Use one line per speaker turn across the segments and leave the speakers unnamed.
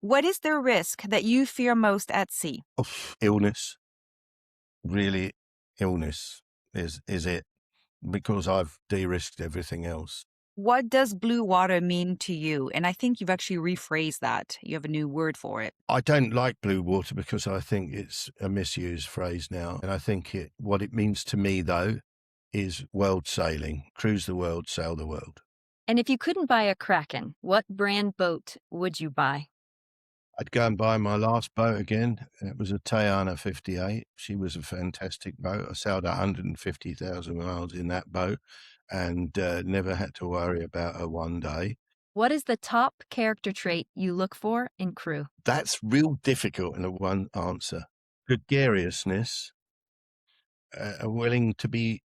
What is the risk that you fear most at sea?
Illness, really illness is it, because I've de-risked everything else.
What does blue water mean to you? And I think you've actually rephrased that. You have a new word for it.
I don't like blue water because I think it's a misused phrase now. And I think what it means to me, though, is world sailing, cruise the world, sail the world.
And if you couldn't buy a Kraken, what brand boat would you buy?
I'd go and buy my last boat again. It was a Tayana 58. She was a fantastic boat. I sailed 150,000 miles in that boat and never had to worry about her one day.
What is the top character trait you look for in crew?
That's real difficult in a one answer. Gregariousness, willing to be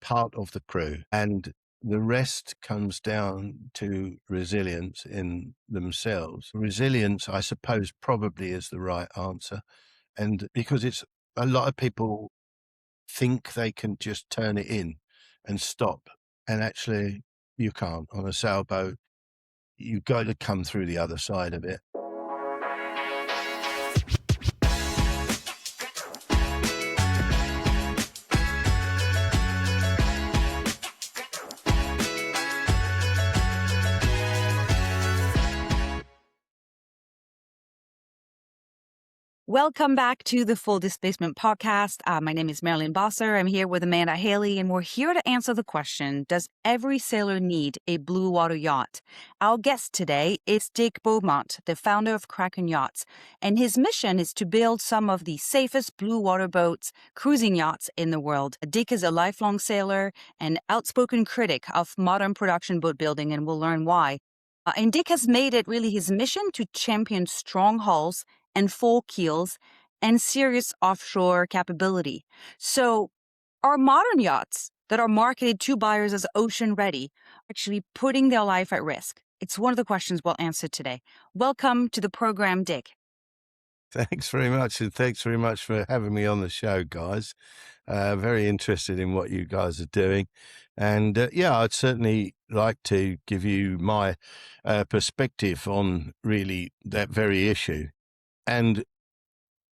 part of the crew, and the rest comes down to resilience in themselves. Resilience, I suppose, probably is the right answer. And because it's a lot of people think they can just turn it in and stop. And actually, you can't. On a sailboat, you've got to come through the other side of it.
Welcome back to the Full Displacement Podcast. My name is Marilyn Bosser. I'm here with Amanda Haley, and we're here to answer the question, does every sailor need a blue water yacht? Our guest today is Dick Beaumont, the founder of Kraken Yachts, and his mission is to build some of the safest blue water boats, cruising yachts in the world. Dick is a lifelong sailor and outspoken critic of modern production boat building, and we'll learn why. And Dick has made it really his mission to champion strong hulls and full keels and serious offshore capability. So are modern yachts that are marketed to buyers as ocean ready actually putting their life at risk? It's one of the questions we'll answer today. Welcome to the program, Dick.
Thanks very much. And thanks very much for having me on the show, guys. Very interested in what you guys are doing. And I'd certainly like to give you my perspective on really that very issue. And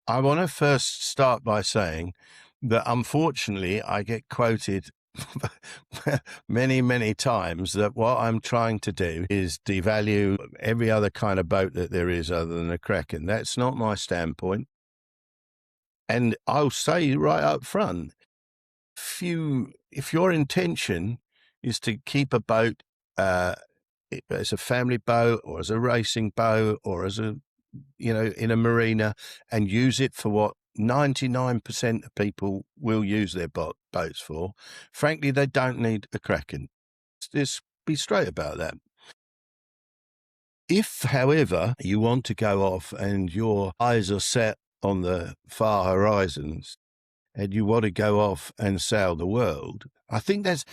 I want to first start by saying that unfortunately I get quoted many, many times that what I'm trying to do is devalue every other kind of boat that there is other than a Kraken. That's not my standpoint. And I'll say right up front, if your intention is to keep a boat as a family boat or as a racing boat or as in a marina, and use it for what 99% of people will use their boats for, frankly, they don't need a Kraken. Just be straight about that. If, however, you want to go off and your eyes are set on the far horizons and you want to go off and sail the world, I think that's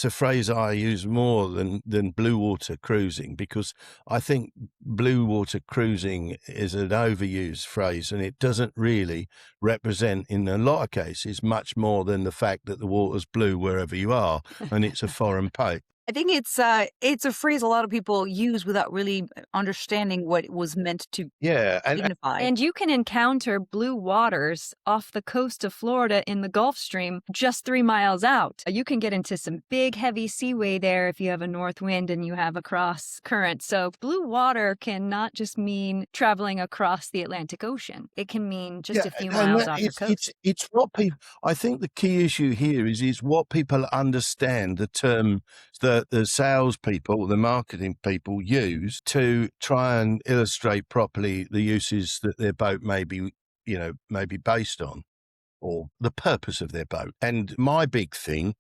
a phrase I use more than blue water cruising, because I think blue water cruising is an overused phrase and it doesn't really represent, in a lot of cases, much more than the fact that the water's blue wherever you are and it's a foreign boat.
I think it's a phrase a lot of people use without really understanding what it was meant to signify.
And you can encounter blue waters off the coast of Florida in the Gulf Stream just 3 miles out. You can get into some big, heavy seaway there if you have a north wind and you have a cross current. So blue water can not just mean traveling across the Atlantic Ocean. It can mean just a few miles off the coast.
It's what people, I think the key issue here is what people understand the term that the salespeople, the marketing people use to try and illustrate properly the uses that their boat may be based on, or the purpose of their boat. And my big thing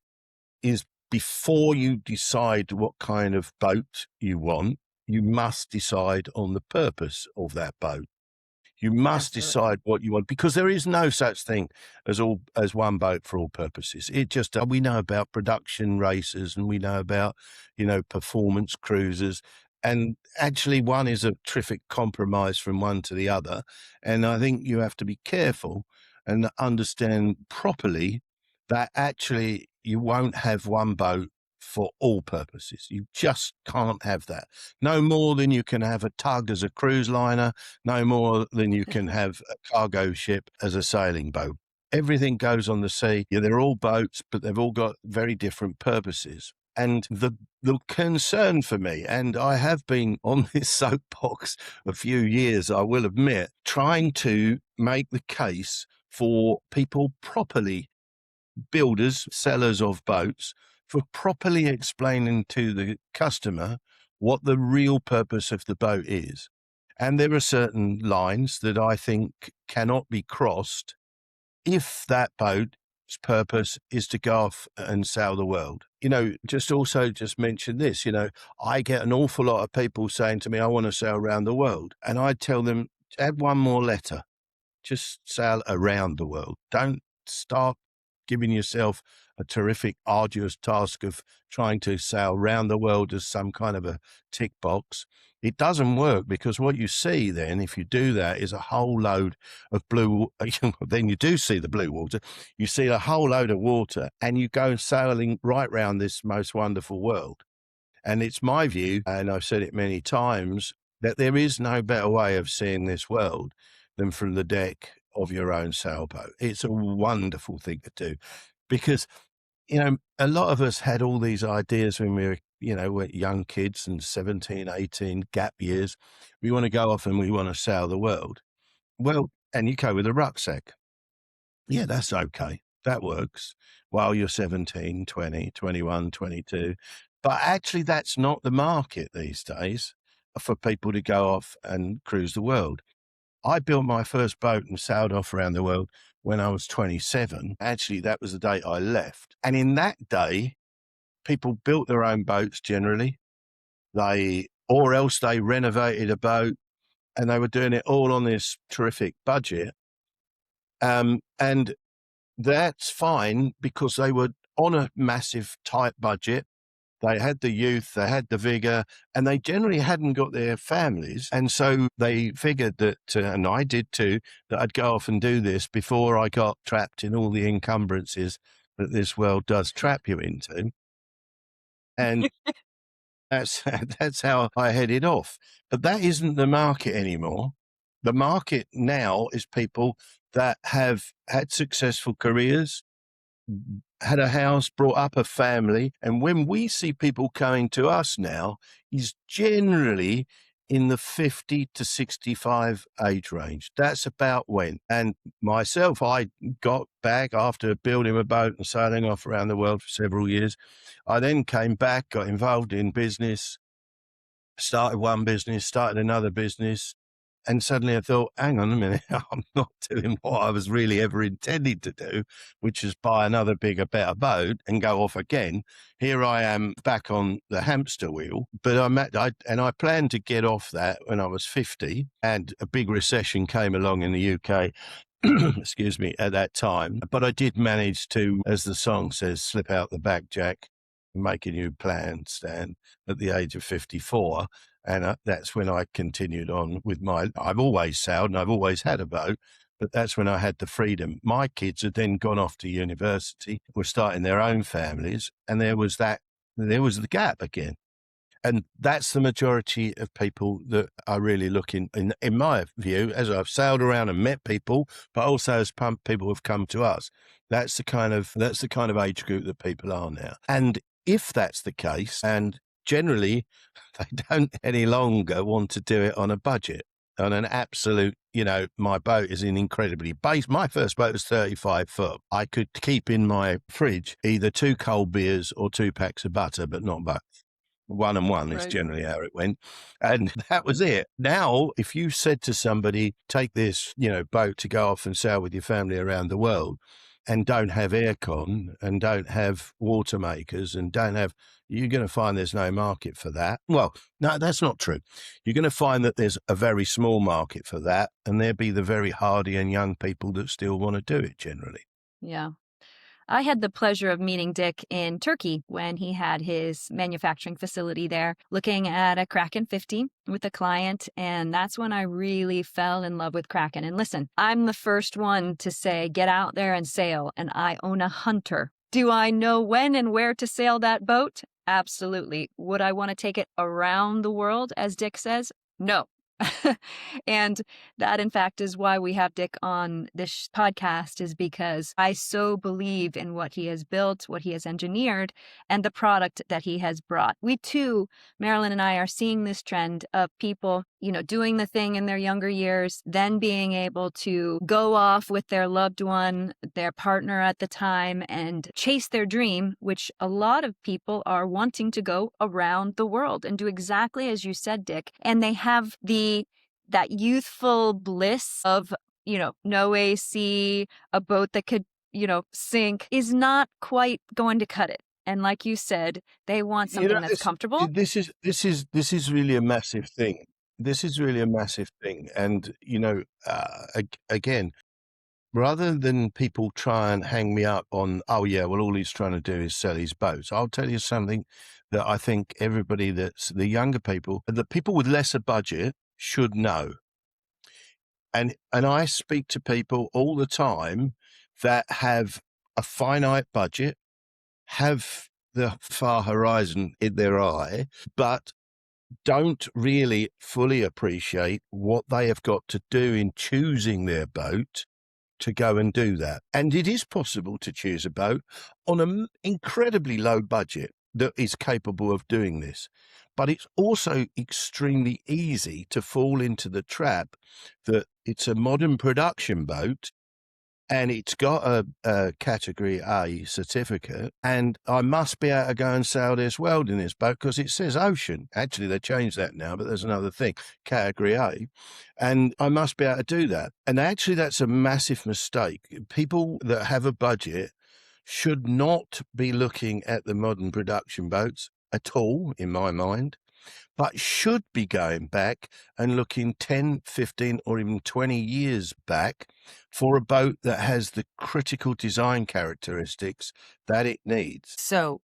is, before you decide what kind of boat you want, you must decide on the purpose of that boat. You must decide what you want, because there is no such thing as one boat for all purposes. We know about production racers and we know about, performance cruisers, and actually one is a terrific compromise from one to the other. And I think you have to be careful and understand properly that actually you won't have one boat for all purposes. You just can't have that. No more than you can have a tug as a cruise liner, no more than you can have a cargo ship as a sailing boat. Everything goes on the sea. Yeah, they're all boats, but they've all got very different purposes. And the concern for me, and I have been on this soapbox a few years, I will admit, trying to make the case for people properly, builders, sellers of boats, for properly explaining to the customer what the real purpose of the boat is. And there are certain lines that I think cannot be crossed if that boat's purpose is to go off and sail the world. Just mention this, I get an awful lot of people saying to me, I want to sail around the world. And I tell them, add one more letter, just sail around the world. Don't start giving yourself a terrific, arduous task of trying to sail around the world as some kind of a tick box. It doesn't work, because what you see then, if you do that, is a whole load of blue. Then you do see the blue water. You see a whole load of water, and you go sailing right round this most wonderful world. And it's my view, and I've said it many times, that there is no better way of seeing this world than from the deck of your own sailboat. It's a wonderful thing to do, because a lot of us had all these ideas when we were young kids and 17, 18, gap years. We want to go off and we want to sail the world. Well, and you go with a rucksack. Yeah, that's okay. That works while you're 17, 20, 21, 22. But actually, that's not the market these days for people to go off and cruise the world. I built my first boat and sailed off around the world when I was 27. Actually, that was the date I left. And in that day, people built their own boats generally. Or else they renovated a boat, and they were doing it all on this terrific budget. And that's fine, because they were on a massive, tight budget. They had the youth, they had the vigor, and they generally hadn't got their families. And so they figured that, and I did too, that I'd go off and do this before I got trapped in all the encumbrances that this world does trap you into. And that's how I headed off. But that isn't the market anymore. The market now is people that have had successful careers, had a house, brought up a family. And when we see people coming to us now, is generally in the 50 to 65 age range. That's about when. And myself, I got back after building a boat and sailing off around the world for several years. I then came back, got involved in business, started one business, started another business. And suddenly I thought, hang on a minute, I'm not doing what I was really ever intended to do, which is buy another bigger, better boat and go off again. Here I am back on the hamster wheel, but I planned to get off that when I was 50, and a big recession came along in the UK, excuse me, at that time. But I did manage to, as the song says, slip out the back, Jack, and make a new plan, Stan, at the age of 54. And that's when I continued on with I've always sailed and I've always had a boat, but that's when I had the freedom. My kids had then gone off to university, were starting their own families, and there was the gap again. And that's the majority of people that are really looking, in my view, as I've sailed around and met people, but also as people have come to us. That's the kind of age group that people are now. And if that's the case, and generally they don't any longer want to do it on a budget, on an absolute, my boat is in incredibly base. My first boat was 35 foot. I could keep in my fridge either 2 cold beers or 2 packs of butter, but not both. 1 and 1 is generally how it went. And that was it. Now, if you said to somebody, take this, boat to go off and sail with your family around the world, and don't have aircon and don't have water makers and you're going to find there's no market for that. Well, no, that's not true. You're going to find that there's a very small market for that, and there'll be the very hardy and young people that still want to do it generally.
Yeah. I had the pleasure of meeting Dick in Turkey when he had his manufacturing facility there, looking at a Kraken 50 with a client. And that's when I really fell in love with Kraken. And listen, I'm the first one to say, get out there and sail. And I own a Hunter. Do I know when and where to sail that boat? Absolutely. Would I want to take it around the world, as Dick says? No. And that, in fact, is why we have Dick on this podcast, is because I so believe in what he has built, what he has engineered, and the product that he has brought. We too, Marilyn and I, are seeing this trend of people, doing the thing in their younger years, then being able to go off with their loved one, their partner at the time, and chase their dream, which a lot of people are wanting to go around the world and do exactly as you said, Dick. And they have that youthful bliss of, no AC, a boat that could, sink, is not quite going to cut it. And like you said, they want something that's comfortable.
This is really a massive thing. This is really a massive thing. And, again, rather than people try and hang me up on, oh, yeah, well, all he's trying to do is sell his boats, I'll tell you something that I think everybody that's the younger people, the people with lesser budget should know. And I speak to people all the time that have a finite budget, have the far horizon in their eye, but don't really fully appreciate what they have got to do in choosing their boat to go and do that. And it is possible to choose a boat on an incredibly low budget that is capable of doing this. But it's also extremely easy to fall into the trap that it's a modern production boat and it's got a category A certificate, and I must be able to go and sail this world in this boat because it says ocean. Actually, they changed that now, but there's another thing, category A, and I must be able to do that. And actually, that's a massive mistake. People that have a budget should not be looking at the modern production boats at all, in my mind, but should be going back and looking 10, 15, or even 20 years back for a boat that has the critical design characteristics that it needs.
So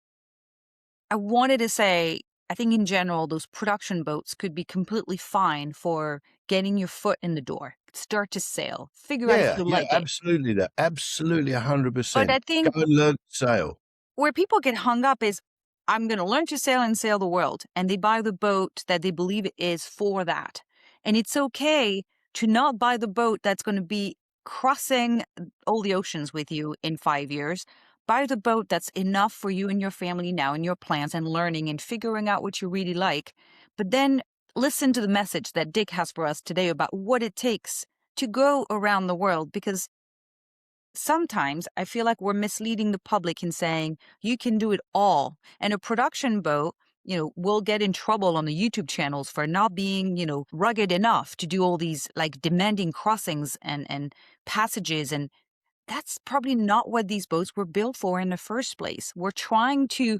I wanted to say, I think in general, those production boats could be completely fine for getting your foot in the door, start to sail, figure out if you like it.
Absolutely that. Absolutely
But
100%.
I think
Go and learn to sail.
where people get hung up is, I'm going to learn to sail and sail the world. And they buy the boat that they believe is for that. And it's okay to not buy the boat that's going to be crossing all the oceans with you in 5 years. Buy the boat that's enough for you and your family now and your plans and learning and figuring out what you really like. But then listen to the message that Dick has for us today about what it takes to go around the world, because sometimes I feel like we're misleading the public in saying you can do it all. And a production boat, will get in trouble on the YouTube channels for not being, rugged enough to do all these like demanding crossings and passages. And that's probably not what these boats were built for in the first place. We're trying to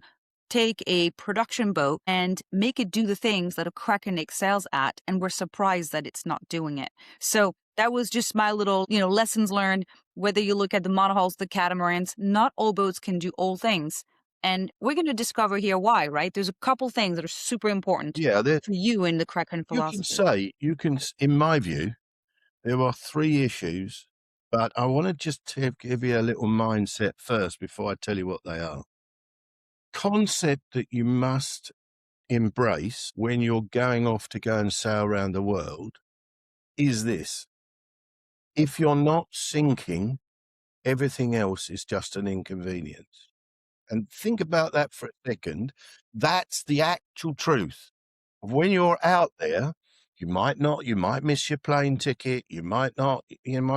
take a production boat and make it do the things that a Kraken excels at, and we're surprised that it's not doing it. So that was just my little, lessons learned. Whether you look at the monohulls, the catamarans, not all boats can do all things. And we're going to discover here why, right? There's a couple things that are super important for you in the Kraken philosophy.
In my view, there are 3 issues, but I want to just give you a little mindset first before I tell you what they are. Concept that you must embrace when you're going off to go and sail around the world is this: if you're not sinking, everything else is just an inconvenience. And think about that for a second. That's the actual truth. When you're out there, you might miss your plane ticket, you might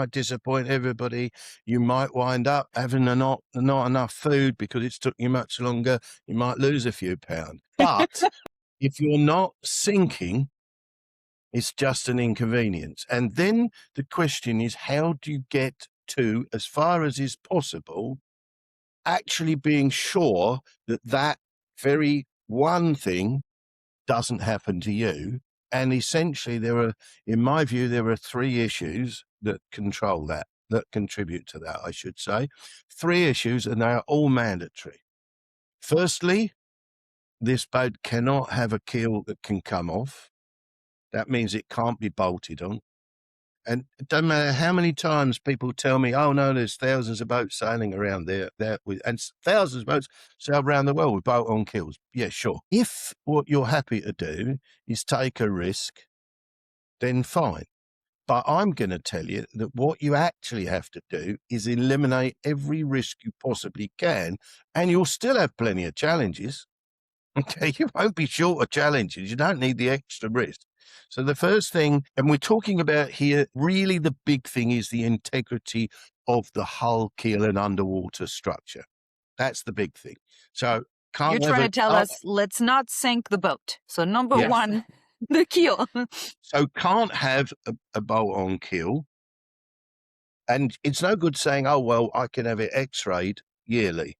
disappoint everybody, you might wind up having not enough food because it's took you much longer, you might lose a few pounds. But if you're not sinking, it's just an inconvenience. And then the question is, how do you get to, as far as is possible, actually being sure that that very one thing doesn't happen to you? And essentially, in my view, there are 3 issues that contribute to that, I should say. 3 issues, and they are all mandatory. Firstly, this boat cannot have a keel that can come off. That means it can't be bolted on. And it doesn't matter how many times people tell me, oh, no, there's thousands of boats sailing around there, and thousands of boats sail around the world with bolt-on kills. Yeah, sure. If what you're happy to do is take a risk, then fine. But I'm going to tell you that what you actually have to do is eliminate every risk you possibly can, and you'll still have plenty of challenges. Okay, you won't be short of challenges. You don't need the extra risk. So the first thing, and we're talking about here, really the big thing is the integrity of the hull, keel, and underwater structure. That's the big thing. So
You're trying to tell us, let's not sink the boat. So number
Yes.
one, the keel.
So can't have a bolt-on keel. And it's no good saying, oh, well, I can have it x-rayed yearly.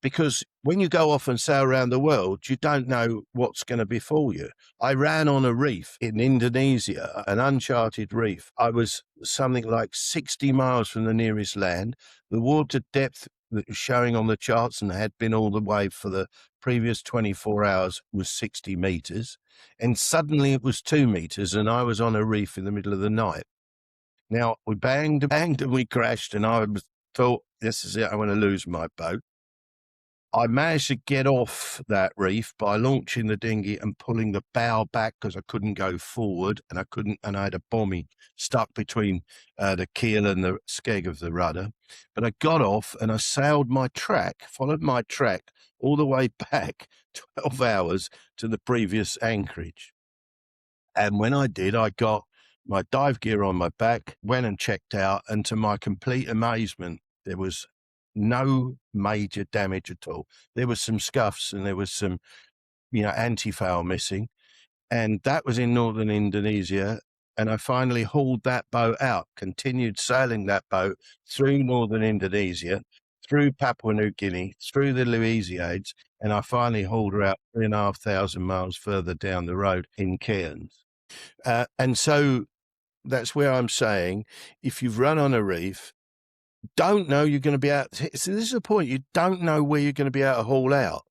Because when you go off and sail around the world, you don't know what's going to befall you. I ran on a reef in Indonesia, an uncharted reef. I was something like 60 miles from the nearest land. The water depth that was showing on the charts and had been all the way for the previous 24 hours was 60 meters. And suddenly it was 2 meters, and I was on a reef in the middle of the night. Now, we banged and we crashed, and I thought, this is it, I want to lose my boat. I managed to get off that reef by launching the dinghy and pulling the bow back because I couldn't go forward, and I had a bommy stuck between the keel and the skeg of the rudder. But I got off and I followed my track all the way back 12 hours to the previous anchorage. And when I did, I got my dive gear on my back, went and checked out, and to my complete amazement, there was no major damage at all. There was some scuffs and there was some, anti-foul missing. And that was in northern Indonesia. And I finally hauled that boat out, continued sailing that boat through northern Indonesia, through Papua New Guinea, through the Louisiades, and I finally hauled her out 3,500 miles further down the road in Cairns. And so that's where I'm saying, if you've run on a reef, don't know you're going to be out. So this is the point. You don't know where you're going to be able to haul out.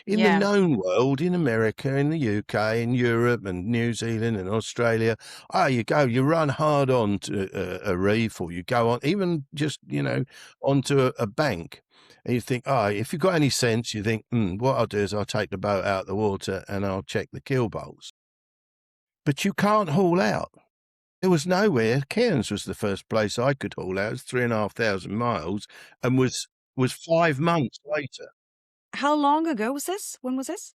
In the known world, in America, in the UK, in Europe and New Zealand and Australia, you run hard onto a reef, or you go on, even just, onto a bank. And you think, if you've got any sense, you think, what I'll do is I'll take the boat out of the water and I'll check the keel bolts. But you can't haul out. There was nowhere. Cairns was the first place I could haul out. It was 3,500 miles, and was 5 months later.
How long ago was this? When was this?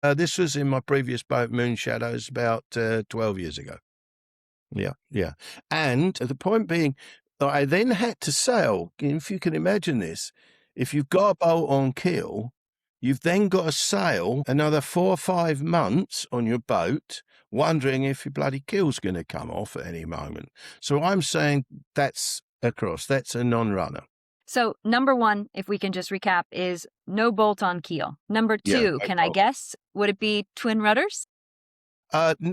This was in my previous boat, Moon Shadows, about 12 years ago. Yeah. And the point being, I then had to sail. If you can imagine this, if you've got a bolt-on keel, you've then got to sail another 4 or 5 months on your boat, wondering if your bloody keel's going to come off at any moment. So I'm saying that's a non-runner.
So number one, if we can just recap, is no bolt-on keel. Number two, can I guess? Would it be twin rudders?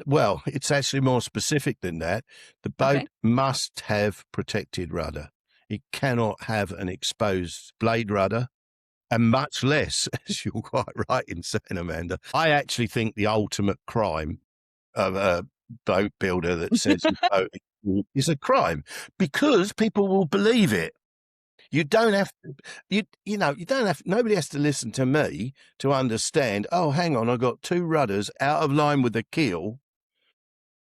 Well, it's actually more specific than that. The boat must have protected rudder. It cannot have an exposed blade rudder, and much less, as you're quite right in saying, Amanda, I actually think the ultimate crime of a boat builder that says his boat is a crime, because people will believe it. You don't have to, nobody has to listen to me to understand, oh, hang on, I got 2 rudders out of line with the keel,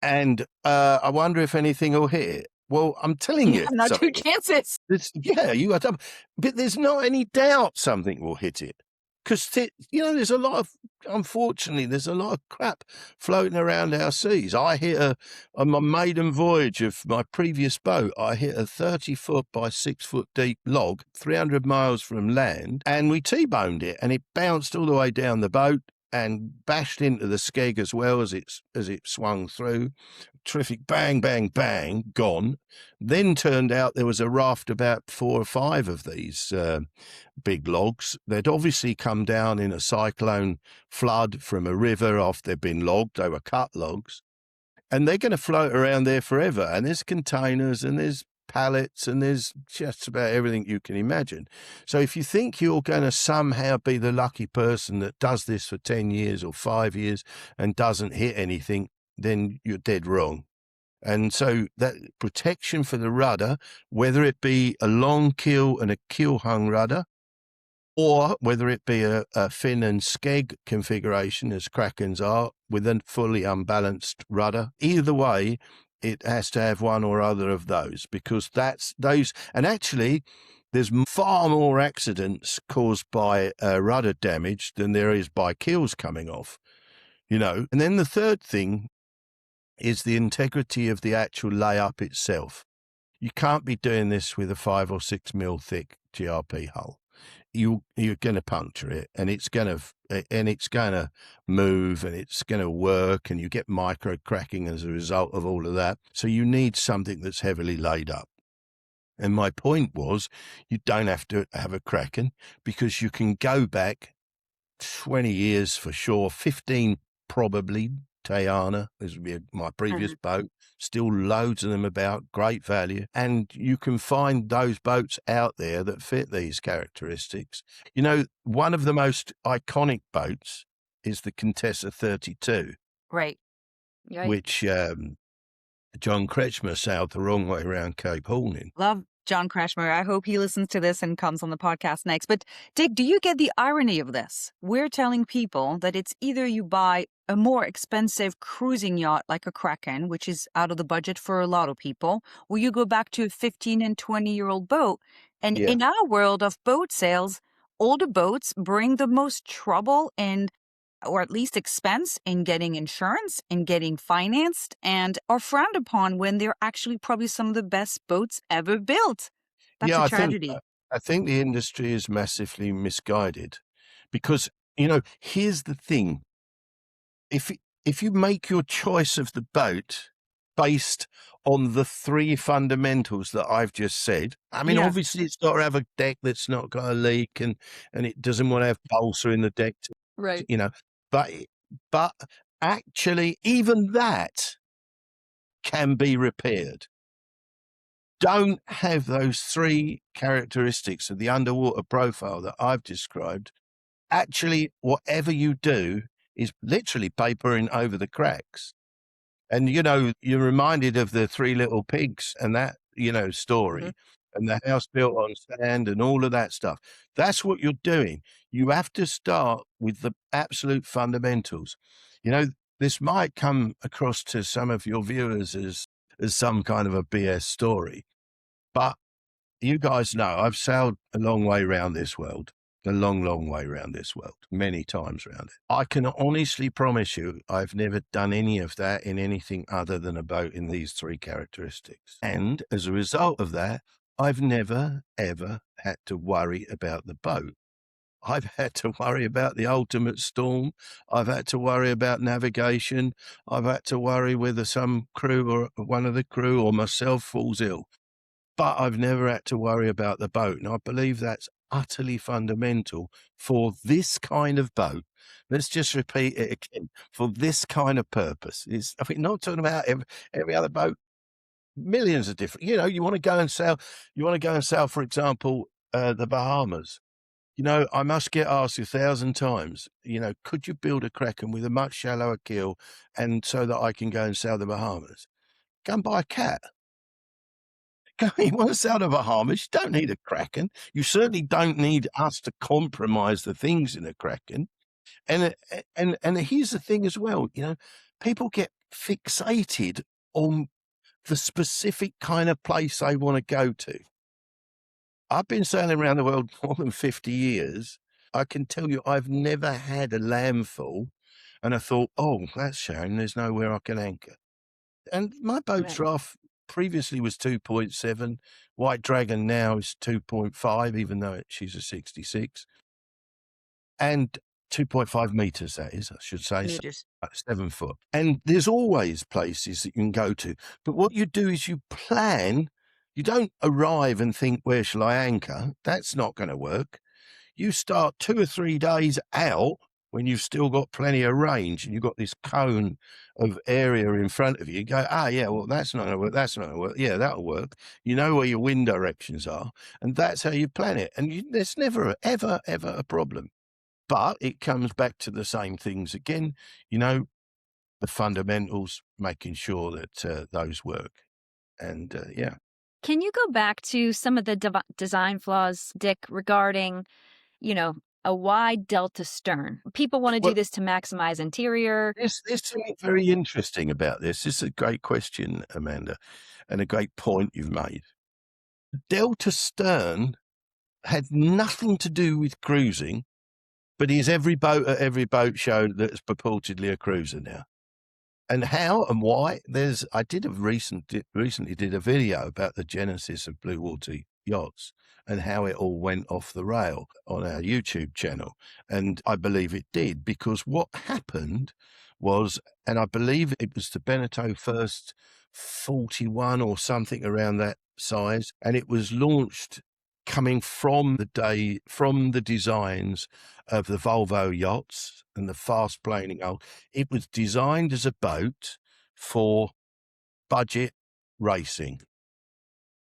and I wonder if anything will hit it. Well, I'm telling you.
Not 2 chances.
You got to, but there's not any doubt something will hit it. Because, there's a lot of, unfortunately, there's a lot of crap floating around our seas. I hit on my maiden voyage of my previous boat, I hit a 30-foot by 6-foot deep log, 300 miles from land, and we T-boned it, and it bounced all the way down the boat and bashed into the skeg as well as it swung through. Terrific, bang, bang, bang, gone. Then turned out there was a raft about 4 or 5 of these big logs. They'd obviously come down in a cyclone flood from a river after they'd been logged. They were cut logs. And they're going to float around there forever. And there's containers and there's pallets and there's just about everything you can imagine. So if you think you're going to somehow be the lucky person that does this for 10 years or 5 years and doesn't hit anything, then you're dead wrong. And so that protection for the rudder, whether it be a long keel and a keel hung rudder, or whether it be a fin and skeg configuration, as Krakens are, with a fully unbalanced rudder, either way, it has to have one or other of those, because that's those. And actually, there's far more accidents caused by rudder damage than there is by keels coming off, you know. And then the third thing is the integrity of the actual layup itself. You can't be doing this with a 5 or 6 mil thick GRP hull. You're going to puncture it, and it's going to move, and it's going to work, and you get micro cracking as a result of all of that. So you need something that's heavily laid up. And my point was, you don't have to have a Kraken, because you can go back 20 years for sure, 15 probably. Tayana, this would be my previous boat, still loads of them about, great value. And you can find those boats out there that fit these characteristics. You know, one of the most iconic boats is the Contessa 32.
Right.
Which John Kretschmer sailed the wrong way around Cape Horn in.
Love John Kretschmer. I hope he listens to this and comes on the podcast next. But Dick, do you get the irony of this? We're telling people that it's either you buy a more expensive cruising yacht like a Kraken, which is out of the budget for a lot of people, or you go back to a 15 and 20-year-old boat. And in our world of boat sales, older boats bring the most trouble and or at least expense in getting insurance, in getting financed, and are frowned upon when they're actually probably some of the best boats ever built. That's a tragedy.
I think the industry is massively misguided, because, you know, here's the thing. If you make your choice of the boat based on the three fundamentals that I've just said, I mean, obviously it's got to have a deck that's not got a leak, and it doesn't want to have balsa in the deck, you know, but actually even that can be repaired. Don't have those three characteristics of the underwater profile that I've described. Actually, whatever you do is literally papering over the cracks. And, you know, you're reminded of the Three Little Pigs and that, you know, story, and the house built on sand and all of that stuff. That's what you're doing. You have to start with the absolute fundamentals. You know, this might come across to some of your viewers as some kind of a BS story, but you guys know I've sailed a long way around this world. A long, long way around this world, many times around it. I can honestly promise you I've never done any of that in anything other than a boat in these three characteristics. And as a result of that, I've never, ever had to worry about the boat. I've had to worry about the ultimate storm. I've had to worry about navigation. I've had to worry whether some crew or one of the crew or myself falls ill. But I've never had to worry about the boat. And I believe that's utterly fundamental for this kind of boat. Let's just repeat it again. For this kind of purpose. I mean, not talking about every other boat. Millions of different, you know, you want to go and sail, for example, the Bahamas. You know, I must get asked 1,000 times, you know, could you build a Kraken with a much shallower keel and so that I can go and sail the Bahamas? Go and buy a cat. You want to sail the Bahamas, you don't need a Kraken. You certainly don't need us to compromise the things in a Kraken. And here's the thing as well, you know, people get fixated on the specific kind of place they want to go to. I've been sailing around the world more than 50 years. I can tell you I've never had a landfall and I thought, oh, that's shame, there's nowhere I can anchor. And my boat draft previously was 2.7. White Dragon now is 2.5, even though she's a 66. And 2.5 meters, that is, I should say.
Meters.
7 foot. And there's always places that you can go to. But what you do is you plan. You don't arrive and think, where shall I anchor? That's not going to work. You start 2 or 3 days out when you've still got plenty of range and you've got this cone of area in front of you. You go, yeah, well, that's not going to work. That's not going to work. Yeah, that'll work. You know where your wind directions are. And that's how you plan it. And there's never, ever, ever a problem. But it comes back to the same things again. You know, the fundamentals, making sure that those work. And yeah.
Can you go back to some of the design flaws, Dick, regarding, you know, a wide delta stern? People want to do
Well,
this to maximize interior.
there's something very interesting about this. This is a great question, Amanda, and a great point you've made. Delta stern had nothing to do with cruising, but is every boat at every boat show that's purportedly a cruiser now. And how and why? I recently did a video about the genesis of bluewater yachts and how it all went off the rail on our YouTube channel. And I believe it did, because what happened was, and I believe it was the Beneteau first 41 or something around that size, and it was launched coming from the designs of the Volvo yachts and the fast planing old. It was designed as a boat for budget racing,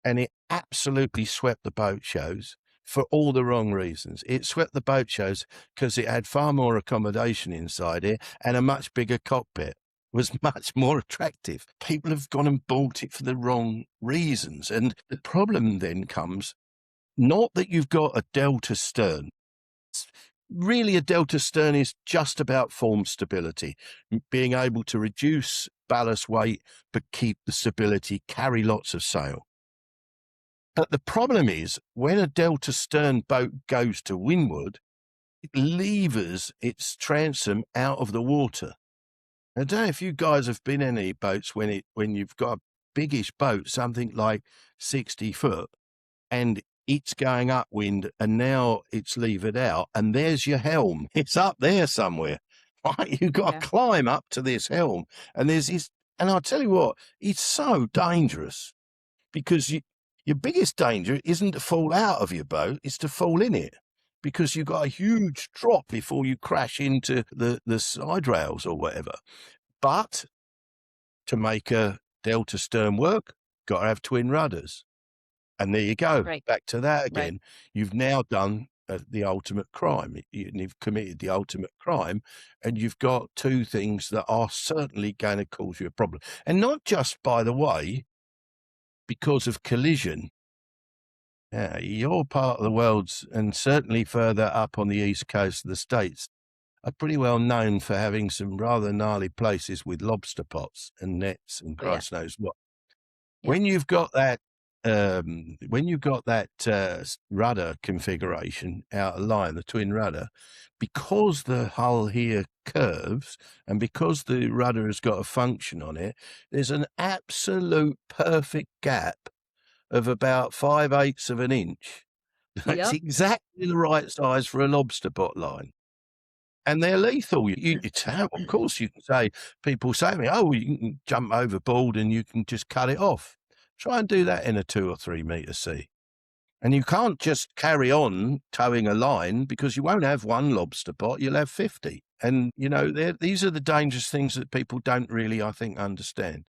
and it absolutely swept the boat shows for all the wrong reasons. It swept the boat shows because it had far more accommodation inside it and a much bigger cockpit. Was much more attractive. People have gone and bought it for the wrong reasons. And the problem then comes, not that you've got a delta stern. Really, a delta stern is just about form stability, being able to reduce ballast weight but keep the stability, carry lots of sail. But the problem is, when a delta stern boat goes to windward, it levers its transom out of the water. I don't know if you guys have been in any boats when you've got a biggish boat, something like 60 foot, and it's going upwind and now it's levered out, and there's your helm. It's up there somewhere, right? You've got to climb up to this helm, and there's this, and I'll tell you what, it's so dangerous, because your biggest danger isn't to fall out of your boat, it's to fall in it, because you've got a huge drop before you crash into the side rails or whatever. But to make a delta stern work, got to have twin rudders. And there you go.
Right.
Back to that again.
Right.
You've now done the ultimate crime. You've committed the ultimate crime, and you've got two things that are certainly going to cause you a problem. And not just, by the way, because of collision. Your part of the world's, and certainly further up on the east coast of the States, are pretty well known for having some rather gnarly places with lobster pots and nets and Christ knows what.
Yeah.
When you've got that, rudder configuration out of line, the twin rudder, because the hull here curves and because the rudder has got a function on it, there's an absolute perfect gap of about 5/8 of an inch. That's exactly the right size for a lobster pot line. And they're lethal. Of course, you can say, people say to me, oh, you can jump overboard and you can just cut it off. Try and do that in a 2 or 3 meter sea. And you can't just carry on towing a line, because you won't have one lobster pot, you'll have 50. And, these are the dangerous things that people don't really, I think, understand.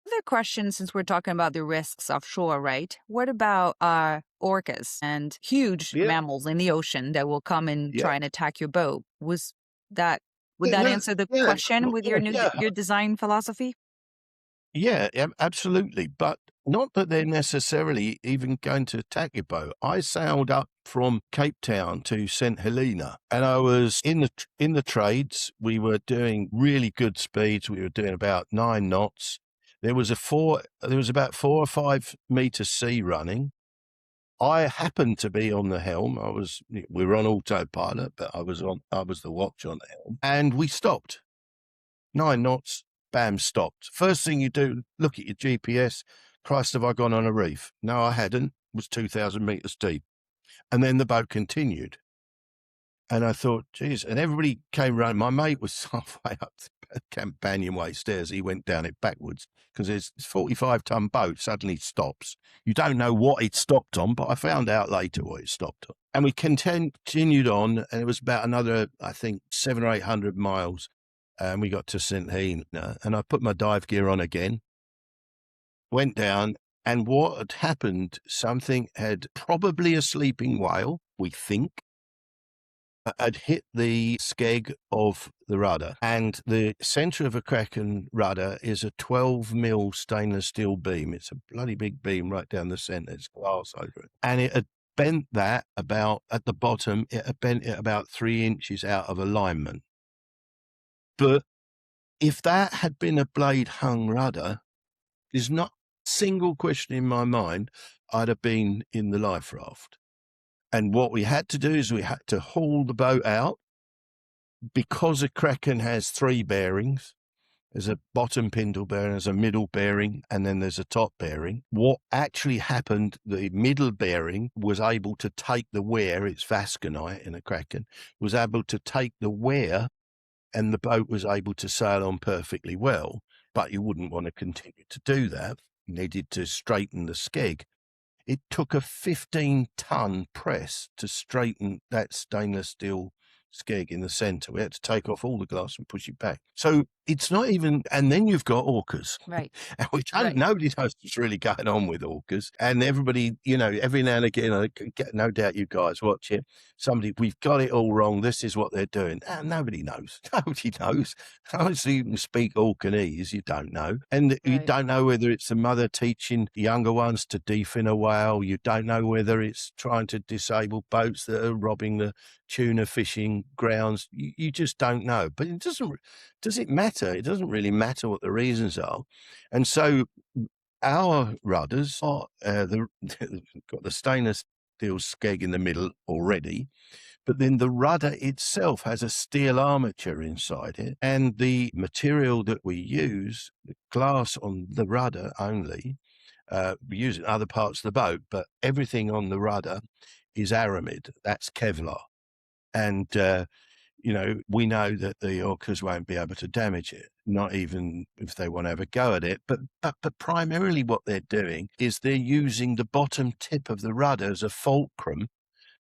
Another question, since we're talking about the risks offshore, right? What about orcas and huge mammals in the ocean that will come and try and attack your boat? Would that answer the question with your design philosophy?
Yeah, absolutely. But not that they're necessarily even going to attack your boat. I sailed up from Cape Town to St. Helena, and I was in the trades. We were doing really good speeds. We were doing about 9 knots. There was about 4 or 5 meter sea running. I happened to be on the helm. We were on autopilot, but I was the watch on the helm, and we stopped. 9 knots. Bam, stopped. First thing you do, look at your GPS. Christ, have I gone on a reef? No, I hadn't. It was 2,000 meters deep. And then the boat continued. And I thought, geez, and everybody came round. My mate was halfway up the companionway stairs. He went down it backwards, because this 45-ton boat suddenly stops. You don't know what it stopped on, but I found out later what it stopped on. And we continued on, and it was about another, I think, 700 or 800 miles. And we got to St. Helena, and I put my dive gear on again, went down, and what had happened, something had, probably a sleeping whale, we think, had hit the skeg of the rudder, and the center of a Kraken rudder is a 12 mil stainless steel beam. It's a bloody big beam right down the center. It's glass over it. And it had bent that about, at the bottom, it had bent it about 3 inches out of alignment. But if that had been a blade hung rudder, there's not a single question in my mind I'd have been in the life raft. And what we had to do is we had to haul the boat out. Because a Kraken has 3 bearings, there's a bottom pindle bearing, there's a middle bearing, and then there's a top bearing. What actually happened, the middle bearing was able to take the wear, it's Vasconite in a Kraken, was able to take the wear, and the boat was able to sail on perfectly well. But you wouldn't want to continue to do that. You needed to straighten the skeg. It took a 15-ton press to straighten that stainless steel skeg in the center. We had to take off all the glass and push it back. So it's not even, and then you've got orcas,
Right.
which
Right.
nobody knows what's really going on with orcas. And everybody, every now and again, no doubt you guys watch it. Somebody, we've got it all wrong. This is what they're doing. Nobody knows. Nobody knows. Honestly, you can speak Orcanese, you don't know. And you
Right.
don't know whether it's the mother teaching the younger ones to defin a whale. You don't know whether it's trying to disable boats that are robbing the tuna fishing grounds. You just don't know. But it does it matter? It doesn't really matter what the reasons are. And so our rudders are got the stainless steel skeg in the middle already, but then the rudder itself has a steel armature inside it, and the material that we use, the glass on the rudder only, we use it in other parts of the boat, but everything on the rudder is aramid. That's Kevlar. And we know that the orcas won't be able to damage it, not even if they want to have a go at it. But primarily what they're doing is they're using the bottom tip of the rudder as a fulcrum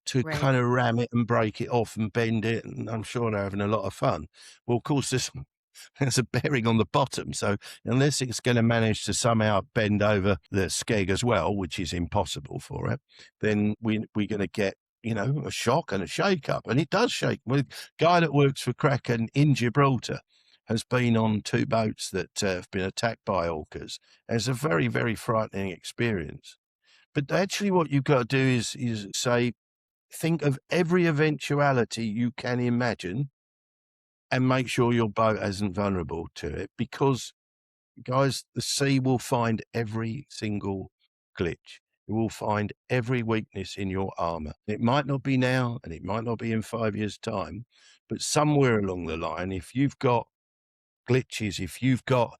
to
Right.
kind of ram it and break it off and bend it. And I'm sure they're having a lot of fun. Well, of course, there's a bearing on the bottom. So unless it's going to manage to somehow bend over the skeg as well, which is impossible for it, then we're going to get a shock and a shake up. And it does shake. The guy that works for Kraken in Gibraltar has been on 2 boats that have been attacked by orcas. And it's a very, very frightening experience. But actually what you've got to do is say, think of every eventuality you can imagine and make sure your boat isn't vulnerable to it, because, guys, the sea will find every single glitch. It will find every weakness in your armor. It might not be now, and it might not be in 5 years' time, but somewhere along the line, if you've got glitches, if you've got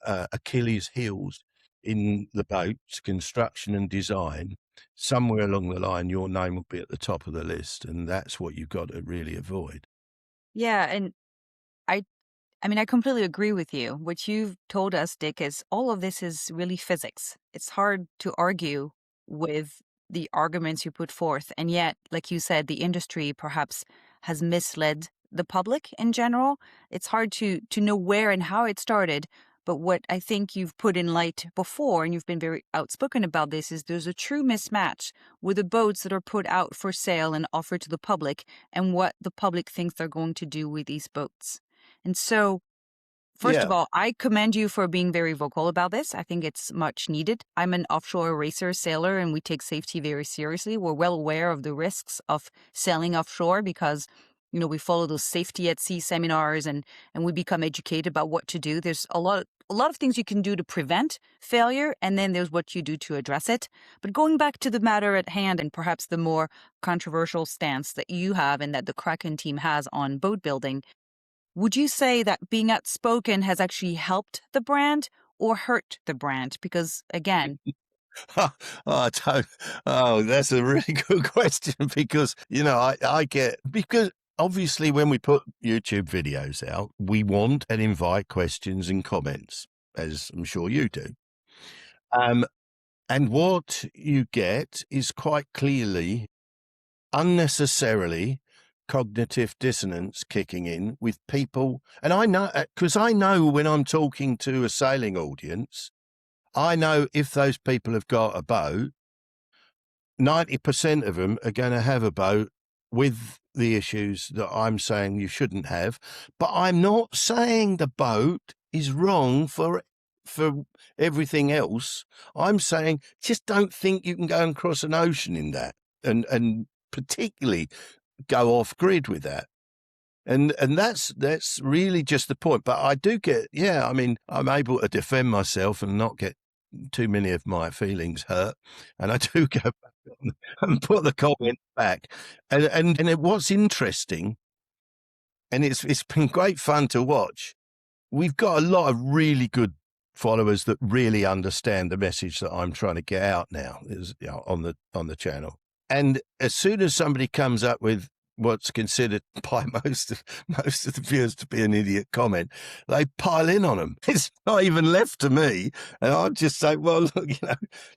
Achilles' heels in the boat's construction and design, somewhere along the line, your name will be at the top of the list, and that's what you've got to really avoid.
Yeah, and I mean, I completely agree with you. What you've told us, Dick, is all of this is really physics. It's hard to argue with the arguments you put forth. And yet, like you said, the industry perhaps has misled the public in general. It's hard to know where and how it started. But what I think you've put in light before, and you've been very outspoken about this, is there's a true mismatch with the boats that are put out for sale and offered to the public and what the public thinks they're going to do with these boats. And so, first of all, I commend you for being very vocal about this. I think it's much needed. I'm an offshore racer sailor, and we take safety very seriously. We're well aware of the risks of sailing offshore because, we follow those safety at sea seminars and we become educated about what to do. There's a lot of things you can do to prevent failure, and then there's what you do to address it. But going back to the matter at hand, and perhaps the more controversial stance that you have and that the Kraken team has on boat building, would you say that being outspoken has actually helped the brand or hurt the brand? Because again,
that's a really good question, because, I get, because obviously when we put YouTube videos out, we want and invite questions and comments, as I'm sure you do. And what you get is quite clearly unnecessarily cognitive dissonance kicking in with people. And I know, because I know when I'm talking to a sailing audience, I know if those people have got a boat, 90% of them are going to have a boat with the issues that I'm saying you shouldn't have, but I'm not saying the boat is wrong for everything else. I'm saying just don't think you can go and cross an ocean in that, and particularly go off grid with that. And that's really just the point. But I do get, I mean, I'm able to defend myself and not get too many of my feelings hurt. And I do go back and put the comment back. And what's interesting, and it's been great fun to watch, we've got a lot of really good followers that really understand the message that I'm trying to get out now on the channel. And as soon as somebody comes up with what's considered by most of the viewers to be an idiot comment, they pile in on them. It's not even left to me. And I'm just saying, well, look,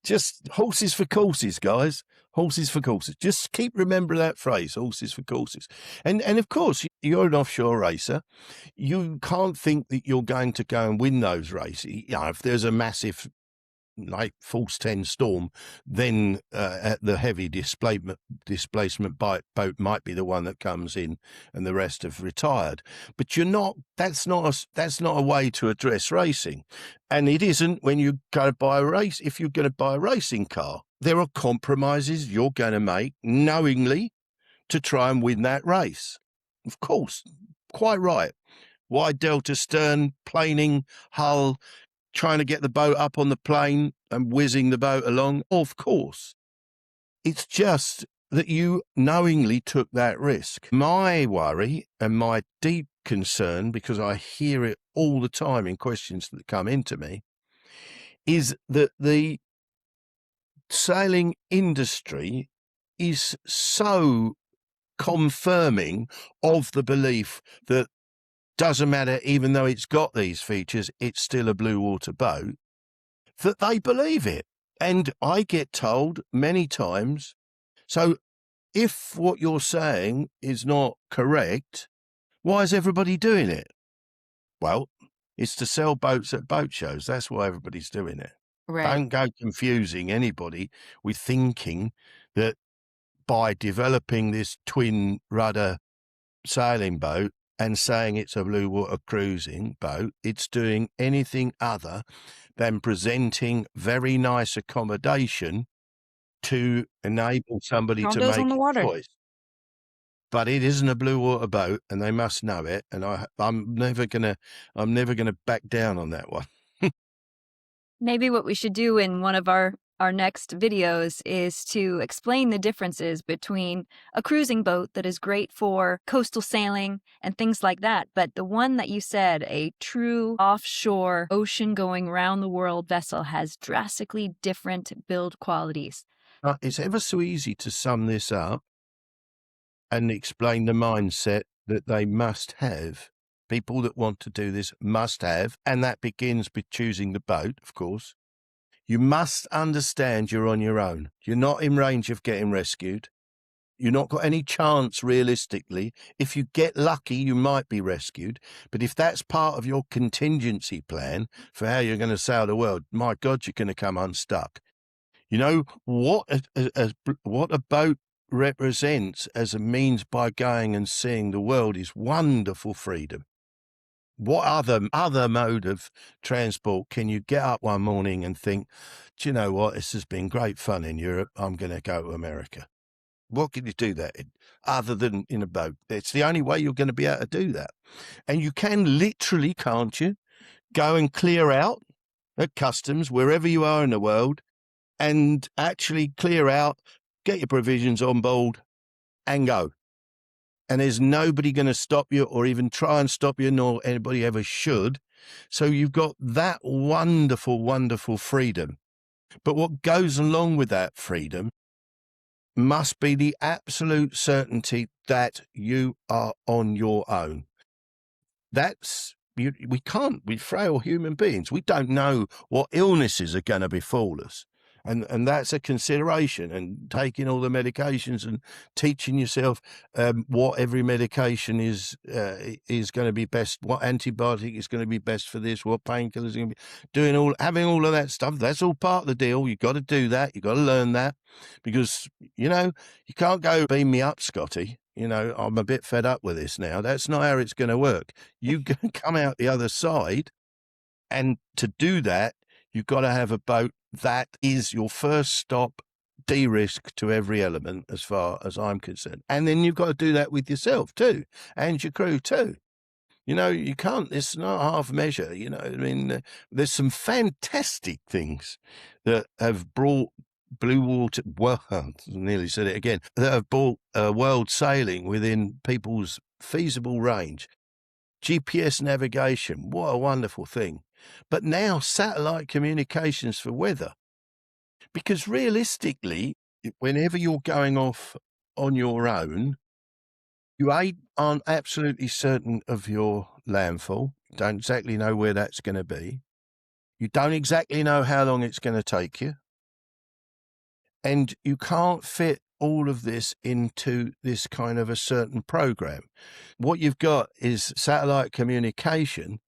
just horses for courses, guys. Horses for courses. Just keep remembering that phrase, horses for courses. And of course, you're an offshore racer. You can't think that you're going to go and win those races. If there's a massive like force 10 storm, then the heavy displacement boat might be the one that comes in, and the rest have retired. But that's not a way to address racing, and it isn't when you go to buy a race. If you're going to buy a racing car, there are compromises you're going to make knowingly to try and win that race. Of course, quite right. Wide delta stern, planing, hull, trying to get the boat up on the plane and whizzing the boat along. Of course. It's just that you knowingly took that risk. My worry and my deep concern, because I hear it all the time in questions that come into me, is that the sailing industry is so confirming of the belief that doesn't matter, even though it's got these features, it's still a blue water boat, that they believe it. And I get told many times, so if what you're saying is not correct, why is everybody doing it? Well, it's to sell boats at boat shows. That's why everybody's doing it.
Right.
Don't go confusing anybody with thinking that by developing this twin rudder sailing boat and saying it's a blue water cruising boat, it's doing anything other than presenting very nice accommodation to enable somebody to
Condos
make
on the
a
water.
choice. But it isn't a blue water boat, and they must know it. And I'm never gonna back down on that one.
Maybe what we should do in one of our next videos is to explain the differences between a cruising boat that is great for coastal sailing and things like that, but the one that you said, a true offshore ocean-going round-the-world vessel, has drastically different build qualities.
It's ever so easy to sum this up and explain the mindset that they must have. People that want to do this must have, and that begins with choosing the boat, of course. You must understand you're on your own. You're not in range of getting rescued. You're not got any chance realistically. If you get lucky, you might be rescued. But if that's part of your contingency plan for how you're going to sail the world, my God, you're going to come unstuck. You know, what a boat represents as a means by going and seeing the world is wonderful freedom. What other mode of transport can you get up one morning and think, do you know what, this has been great fun in Europe, I'm going to go to America? What can you do that in, other than in a boat? It's the only way you're going to be able to do that. And you can literally, can't you, go and clear out at customs, wherever you are in the world, and actually clear out, get your provisions on board and go. And there's nobody going to stop you or even try and stop you, nor anybody ever should. So you've got that wonderful, wonderful freedom. But what goes along with that freedom must be the absolute certainty that you are on your own. We're frail human beings. We don't know what illnesses are going to befall us. And that's a consideration, and taking all the medications and teaching yourself what every medication is going to be best, what antibiotic is going to be best for this, what painkillers are going to be having all of that stuff. That's all part of the deal. You've got to do that. You've got to learn that, because, you can't go beam me up, Scotty. I'm a bit fed up with this now. That's not how it's going to work. You can come out the other side, and to do that, you've got to have a boat that is your first stop, de-risk to every element, as far as I'm concerned. And then you've got to do that with yourself too, and your crew too. You can't, it's not half measure, there's some fantastic things that have brought blue water, well, I nearly said it again, that have brought world sailing within people's feasible range. GPS navigation, what a wonderful thing. But now satellite communications for weather. Because realistically, whenever you're going off on your own, you aren't absolutely certain of your landfall. Don't exactly know where that's going to be. You don't exactly know how long it's going to take you. And you can't fit all of this into this kind of a certain program. What you've got is satellite communication.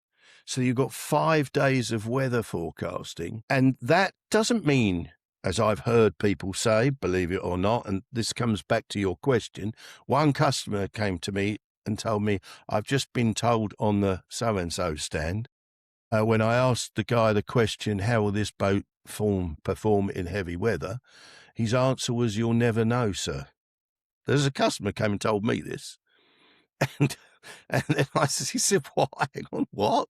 So you've got 5 days of weather forecasting. And that doesn't mean, as I've heard people say, believe it or not, and this comes back to your question, one customer came to me and told me, I've just been told on the so-and-so stand, when I asked the guy the question, how will this boat perform in heavy weather? His answer was, you'll never know, sir. There's a customer came and told me this. And then he said, what? Hang on, what?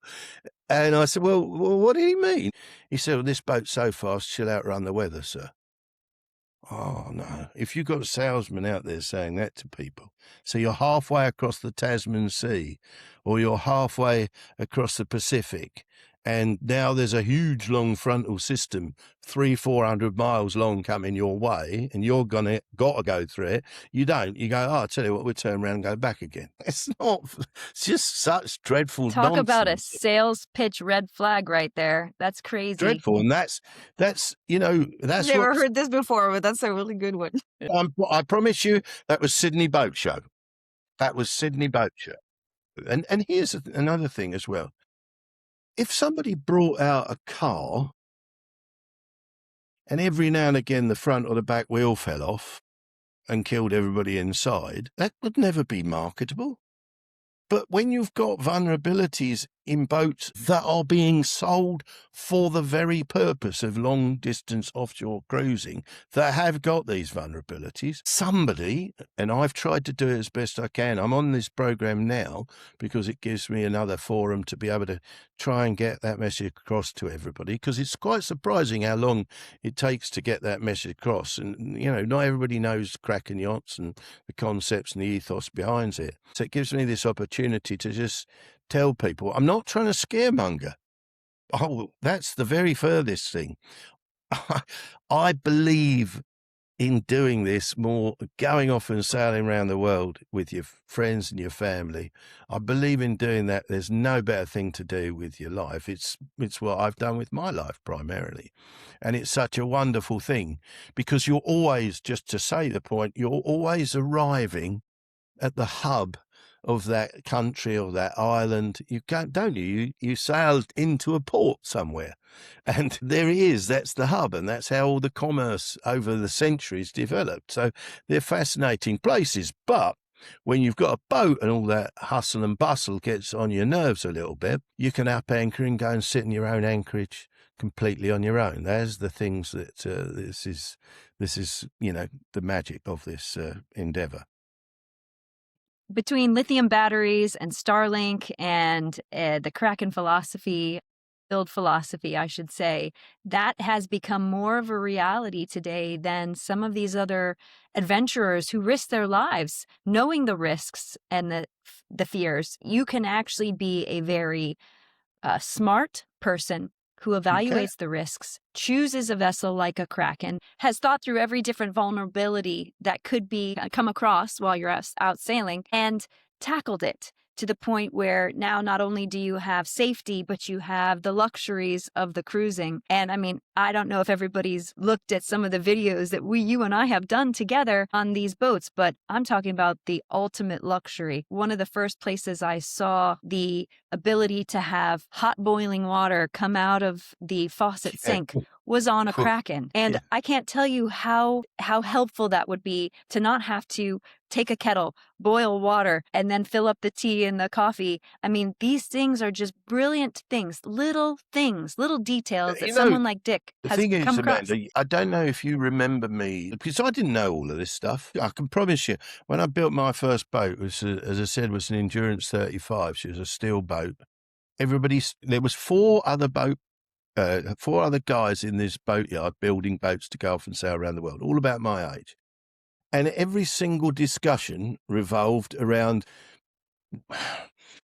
And I said, well, what did he mean? He said, well, this boat's so fast, she'll outrun the weather, sir. Oh, no. If you've got a salesman out there saying that to people, so you're halfway across the Tasman Sea, or you're halfway across the Pacific, and now there's a huge long frontal system, 300-400 miles long, coming your way, and you're got to go through it. You don't. You go, oh, I tell you what, we'll turn around and go back again. It's just such dreadful
Talk
nonsense.
about a sales pitch red flag right there. That's crazy.
Dreadful. And that's that's
Never heard this before, but that's a really good one.
I promise you, that was Sydney Boat Show. That was Sydney Boat Show. And here's another thing as well. If somebody brought out a car and every now and again the front or the back wheel fell off and killed everybody inside, that would never be marketable. But when you've got vulnerabilities in boats that are being sold for the very purpose of long-distance offshore cruising, that have got these vulnerabilities, somebody, and I've tried to do it as best I can. I'm on this program now because it gives me another forum to be able to try and get that message across to everybody, because it's quite surprising how long it takes to get that message across. And, not everybody knows Kraken Yachts and the concepts and the ethos behind it. So it gives me this opportunity to just tell people, I'm not trying to scaremonger. Oh, that's the very furthest thing. I believe in doing this more, going off and sailing around the world with your friends and your family. I believe in doing that. There's no better thing to do with your life. It's what I've done with my life primarily. And it's such a wonderful thing, because you're always, just to say the point, you're always arriving at the hub of that country or that island. You can't, don't you? You sailed into a port somewhere, and there he is. That's the hub, and that's how all the commerce over the centuries developed. So they're fascinating places. But when you've got a boat and all that hustle and bustle gets on your nerves a little bit, you can up anchor and go and sit in your own anchorage completely on your own. There's the things that this is the magic of this endeavor.
Between lithium batteries and Starlink and the Kraken build philosophy, I should say, that has become more of a reality today than some of these other adventurers who risk their lives, knowing the risks and the fears. You can actually be a very smart person who evaluates the risks, chooses a vessel like a Kraken, has thought through every different vulnerability that could be come across while you're out sailing, and tackled it. to the point where now not only do you have safety, but you have the luxuries of the cruising. And I mean, I don't know if everybody's looked at some of the videos that you and I have done together on these boats, but I'm talking about the ultimate luxury. One of the first places I saw the ability to have hot boiling water come out of the faucet sink was on a Kraken. And I can't tell you how helpful that would be to not have to take a kettle, boil water, and then fill up the tea and the coffee. I mean, these things are just brilliant little details that someone like Dick
The
has
thing is,
come across.
Amanda, I don't know if you remember me, because I didn't know all of this stuff. I can promise you, when I built my first boat, which, as I said, was an Endurance 35. She was a steel boat. There was four other guys in this boatyard building boats to go off and sail around the world, all about my age. And every single discussion revolved around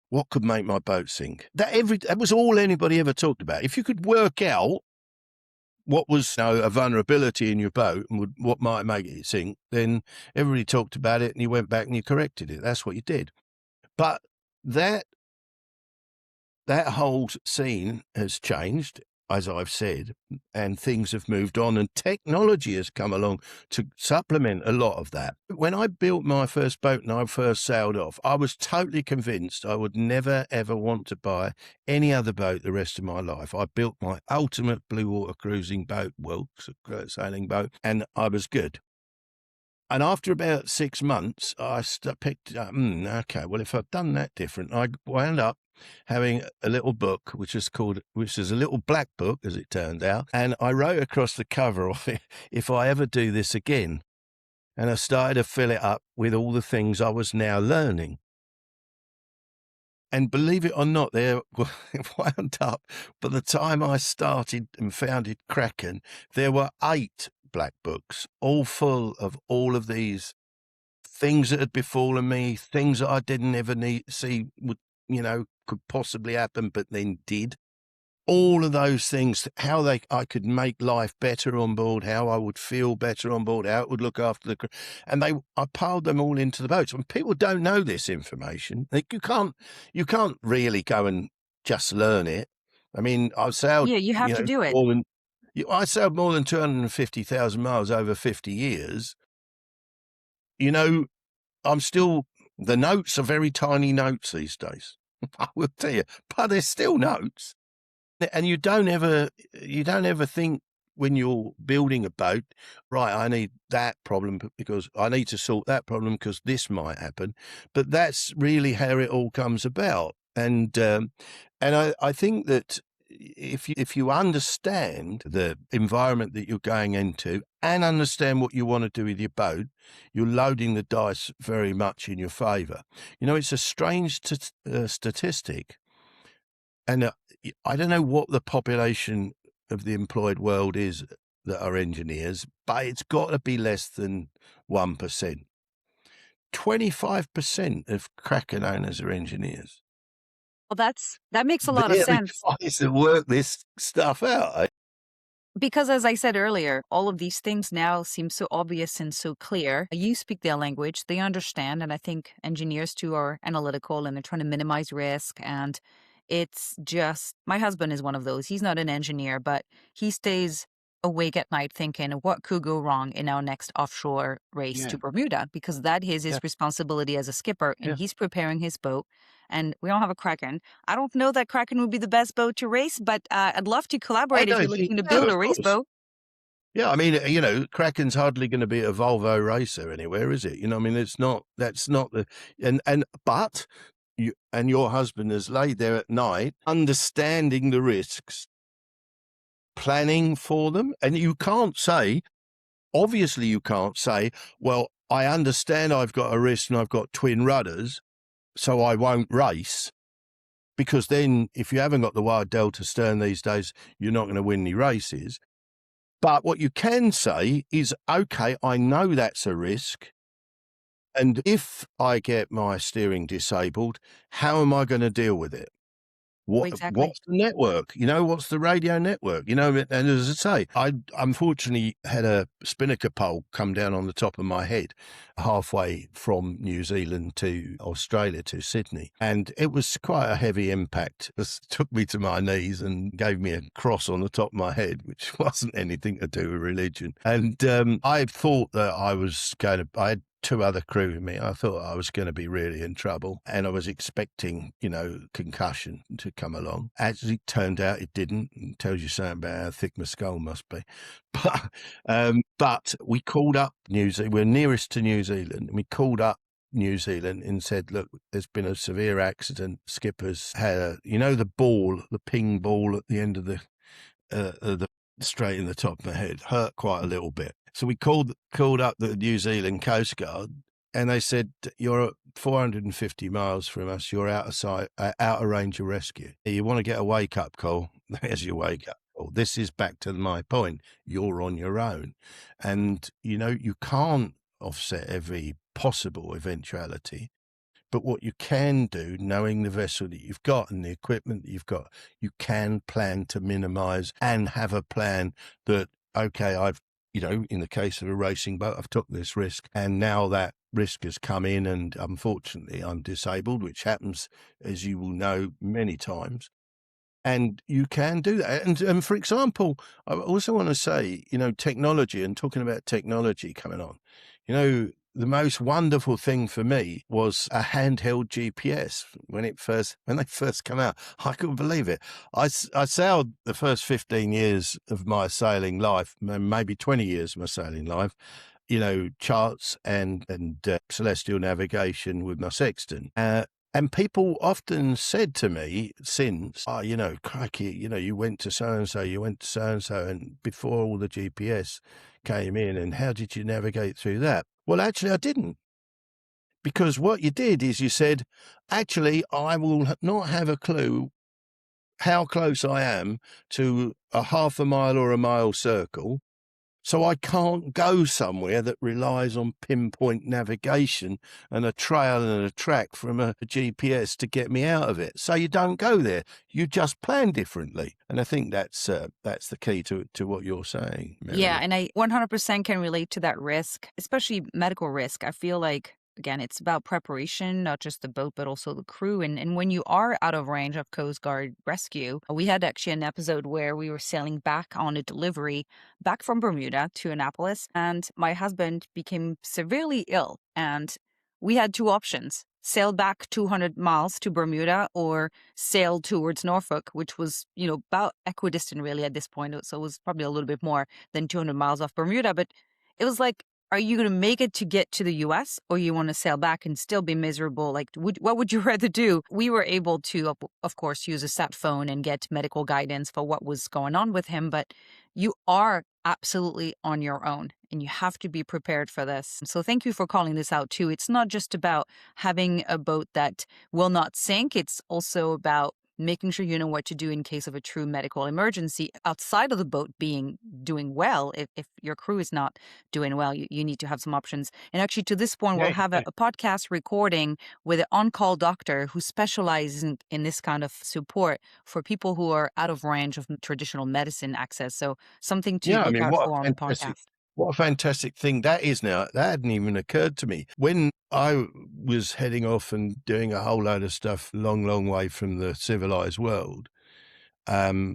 what could make my boat sink. That was all anybody ever talked about. If you could work out what was a vulnerability in your boat and what might make it sink, then everybody talked about it and you went back and you corrected it. That's what you did. But that whole scene has changed, as I've said, and things have moved on and technology has come along to supplement a lot of that. When I built my first boat and I first sailed off, I was totally convinced I would never, ever want to buy any other boat the rest of my life. I built my ultimate blue water cruising boat, sailing boat, and I was good. And after about 6 months, I picked up, okay, well, if I'd done that different, I wound up having a little book, which is a little black book, as it turned out. And I wrote across the cover of it, if I ever do this again. And I started to fill it up with all the things I was now learning. And believe it or not, it wound up, by the time I started and founded Kraken, there were 8 black books, all full of all of these things that had befallen me, things that I didn't ever see would, could possibly happen, but then did. All of those things, how I could make life better on board, how I would feel better on board, how it would look after the crew. And I piled them all into the boats. And people don't know this information. You can't really go and just learn it. I mean, I've sailed.
Yeah, you have to do it.
I sailed more than 250,000 miles over 50 years. I'm still, the notes are very tiny notes these days. I will tell you, but they're still notes. And you don't ever think when you're building a boat, right, I need that problem because I need to sort that problem because this might happen. But that's really how it all comes about. And I think that if you understand the environment that you're going into and understand what you want to do with your boat, you're loading the dice very much in your favor. It's a strange statistic. And I don't know what the population of the employed world is that are engineers, but it's got to be less than 1%. 25% of Kraken owners are engineers.
Well, that makes a lot of sense.
Guys that work this stuff out.
Because as I said earlier, all of these things now seem so obvious and so clear. You speak their language, they understand, and I think engineers too are analytical and they're trying to minimize risk. And it's just, my husband is one of those. He's not an engineer, but he stays awake at night thinking what could go wrong in our next offshore race to Bermuda, because that is his responsibility as a skipper, and he's preparing his boat. And we don't have a Kraken. I don't know that Kraken would be the best boat to race, but I'd love to collaborate if you're looking to build a race boat.
Yeah, I mean, Kraken's hardly going to be a Volvo racer anywhere, is it? I mean, that's not the, but you and your husband has laid there at night, understanding the risks, planning for them. And obviously you can't say, well, I understand I've got a risk and I've got twin rudders, so I won't race. Because then if you haven't got the wide delta stern these days, you're not going to win any races. But what you can say is, okay, I know that's a risk. And if I get my steering disabled, how am I going to deal with it?
Exactly.
What's the network? What's the radio network? And as I say, I unfortunately had a spinnaker pole come down on the top of my head halfway from New Zealand to Australia to Sydney. And it was quite a heavy impact. It took me to my knees and gave me a cross on the top of my head, which wasn't anything to do with religion. And I thought that I had two other crew with me. I thought I was going to be really in trouble, and I was expecting, concussion to come along. As it turned out, it didn't. It tells you something about how thick my skull must be. But we called up New Zealand. We're nearest to New Zealand, and we called up New Zealand and said, look, there's been a severe accident. Skipper's had the ping ball at the end of the straight in the top of my head hurt quite a little bit. So we called up the New Zealand Coast Guard, and they said, you're at 450 miles from us. You're out of range of rescue. You want to get a wake-up call? There's your wake-up call. This is back to my point. You're on your own. And, you can't offset every possible eventuality. But what you can do, knowing the vessel that you've got and the equipment that you've got, you can plan to minimize and have a plan that, okay, in the case of a racing boat, I've took this risk, and now that risk has come in, and unfortunately I'm disabled, which happens, as you will know, many times. And you can do that. And for example, I also want to say, technology, and talking about technology coming on, the most wonderful thing for me was a handheld GPS when they first come out. I couldn't believe it. I sailed the first 15 years of my sailing life, maybe 20 years of my sailing life, charts and celestial navigation with my sextant. And people often said to me since, crikey, you went to so-and-so, and before all the GPS came in, and how did you navigate through that? Well, actually, I didn't. Because what you did is you said, actually, I will not have a clue how close I am to a half a mile or a mile circle. So I can't go somewhere that relies on pinpoint navigation and a trail and a track from a GPS to get me out of it. So you don't go there. You just plan differently. And I think that's the key to what you're saying, Mary.
Yeah, and I 100% can relate to that risk, especially medical risk. I feel like, again, it's about preparation, not just the boat, but also the crew. And when you are out of range of Coast Guard rescue, we had actually an episode where we were sailing back on a delivery back from Bermuda to Annapolis, and my husband became severely ill. And we had two options: sail back 200 miles to Bermuda or sail towards Norfolk, which was, about equidistant really at this point. So it was probably a little bit more than 200 miles off Bermuda. But it was like, are you going to make it to get to the U.S. or you want to sail back and still be miserable? Like, what would you rather do? We were able to, of course, use a sat phone and get medical guidance for what was going on with him. But you are absolutely on your own, and you have to be prepared for this. So thank you for calling this out too. It's not just about having a boat that will not sink. It's also about making sure you know what to do in case of a true medical emergency outside of the boat doing well. If your crew is not doing well, you need to have some options. And actually, to this point, we'll have a podcast recording with an on-call doctor who specializes in this kind of support for people who are out of range of traditional medicine access. So something to look out for on the podcast.
What a fantastic thing that is now. That hadn't even occurred to me. When I was heading off and doing a whole load of stuff long, long way from the civilized world, I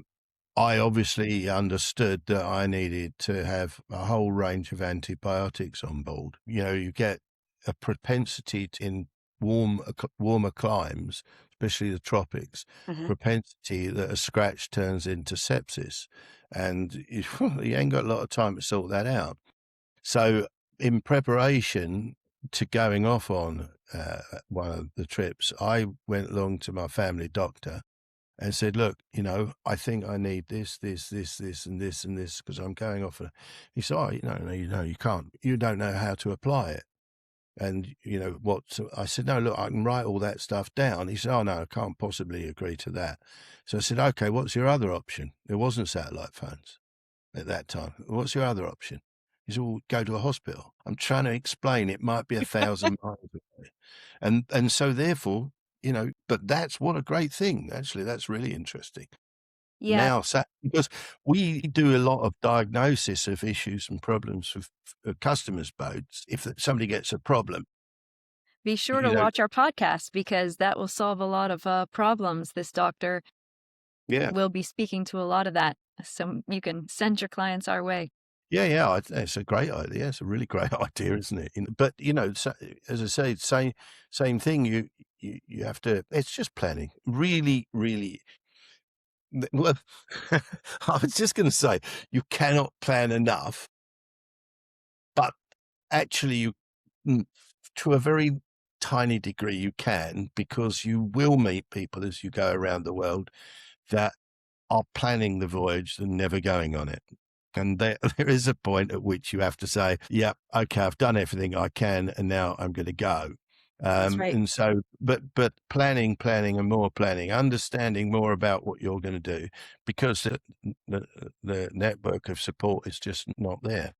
obviously understood that I needed to have a whole range of antibiotics on board. You get a propensity in warmer climes, especially the tropics, propensity that a scratch turns into sepsis. And you ain't got a lot of time to sort that out. So in preparation to going off on one of the trips, I went along to my family doctor and said, look, I think I need this, and this, and this, because I'm going off. He said, oh, no, you can't. You don't know how to apply it. And, I said, no, look, I can write all that stuff down. He said, oh, no, I can't possibly agree to that. So I said, okay, what's your other option? There wasn't satellite phones at that time. What's your other option? He said, well, go to a hospital. I'm trying to explain it might be 1,000 miles away. And so therefore, but that's what a great thing. Actually, that's really interesting.
Yeah.
Now, because we do a lot of diagnosis of issues and problems with customers' boats. If somebody gets a problem,
Be sure to watch our podcast because that will solve a lot of problems. This doctor will be speaking to a lot of that. So you can send your clients our way.
Yeah, it's a great idea. It's a really great idea, isn't it? But so, as I say, same thing. You have to. It's just planning. Really, really. Well, I was just going to say you cannot plan enough, but actually, to a very tiny degree, you can, because you will meet people as you go around the world that are planning the voyage and never going on it. And there is a point at which you have to say, yeah, okay, I've done everything I can, and now I'm going to go.
That's right.
And so, but planning and more planning, understanding more about what you're going to do, because the network of support is just not there.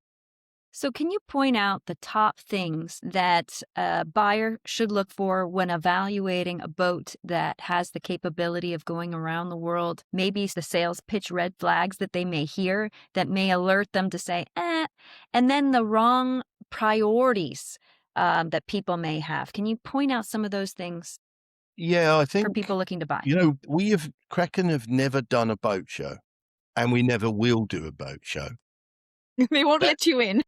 So can you point out the top things that a buyer should look for when evaluating a boat that has the capability of going around the world? Maybe the sales pitch red flags that they may hear that may alert them to say, and then the wrong priorities that people may have. Can you point out some of those things?
Yeah, I think
for people looking to buy.
Kraken have never done a boat show, and we never will do a boat show.
They won't let you in.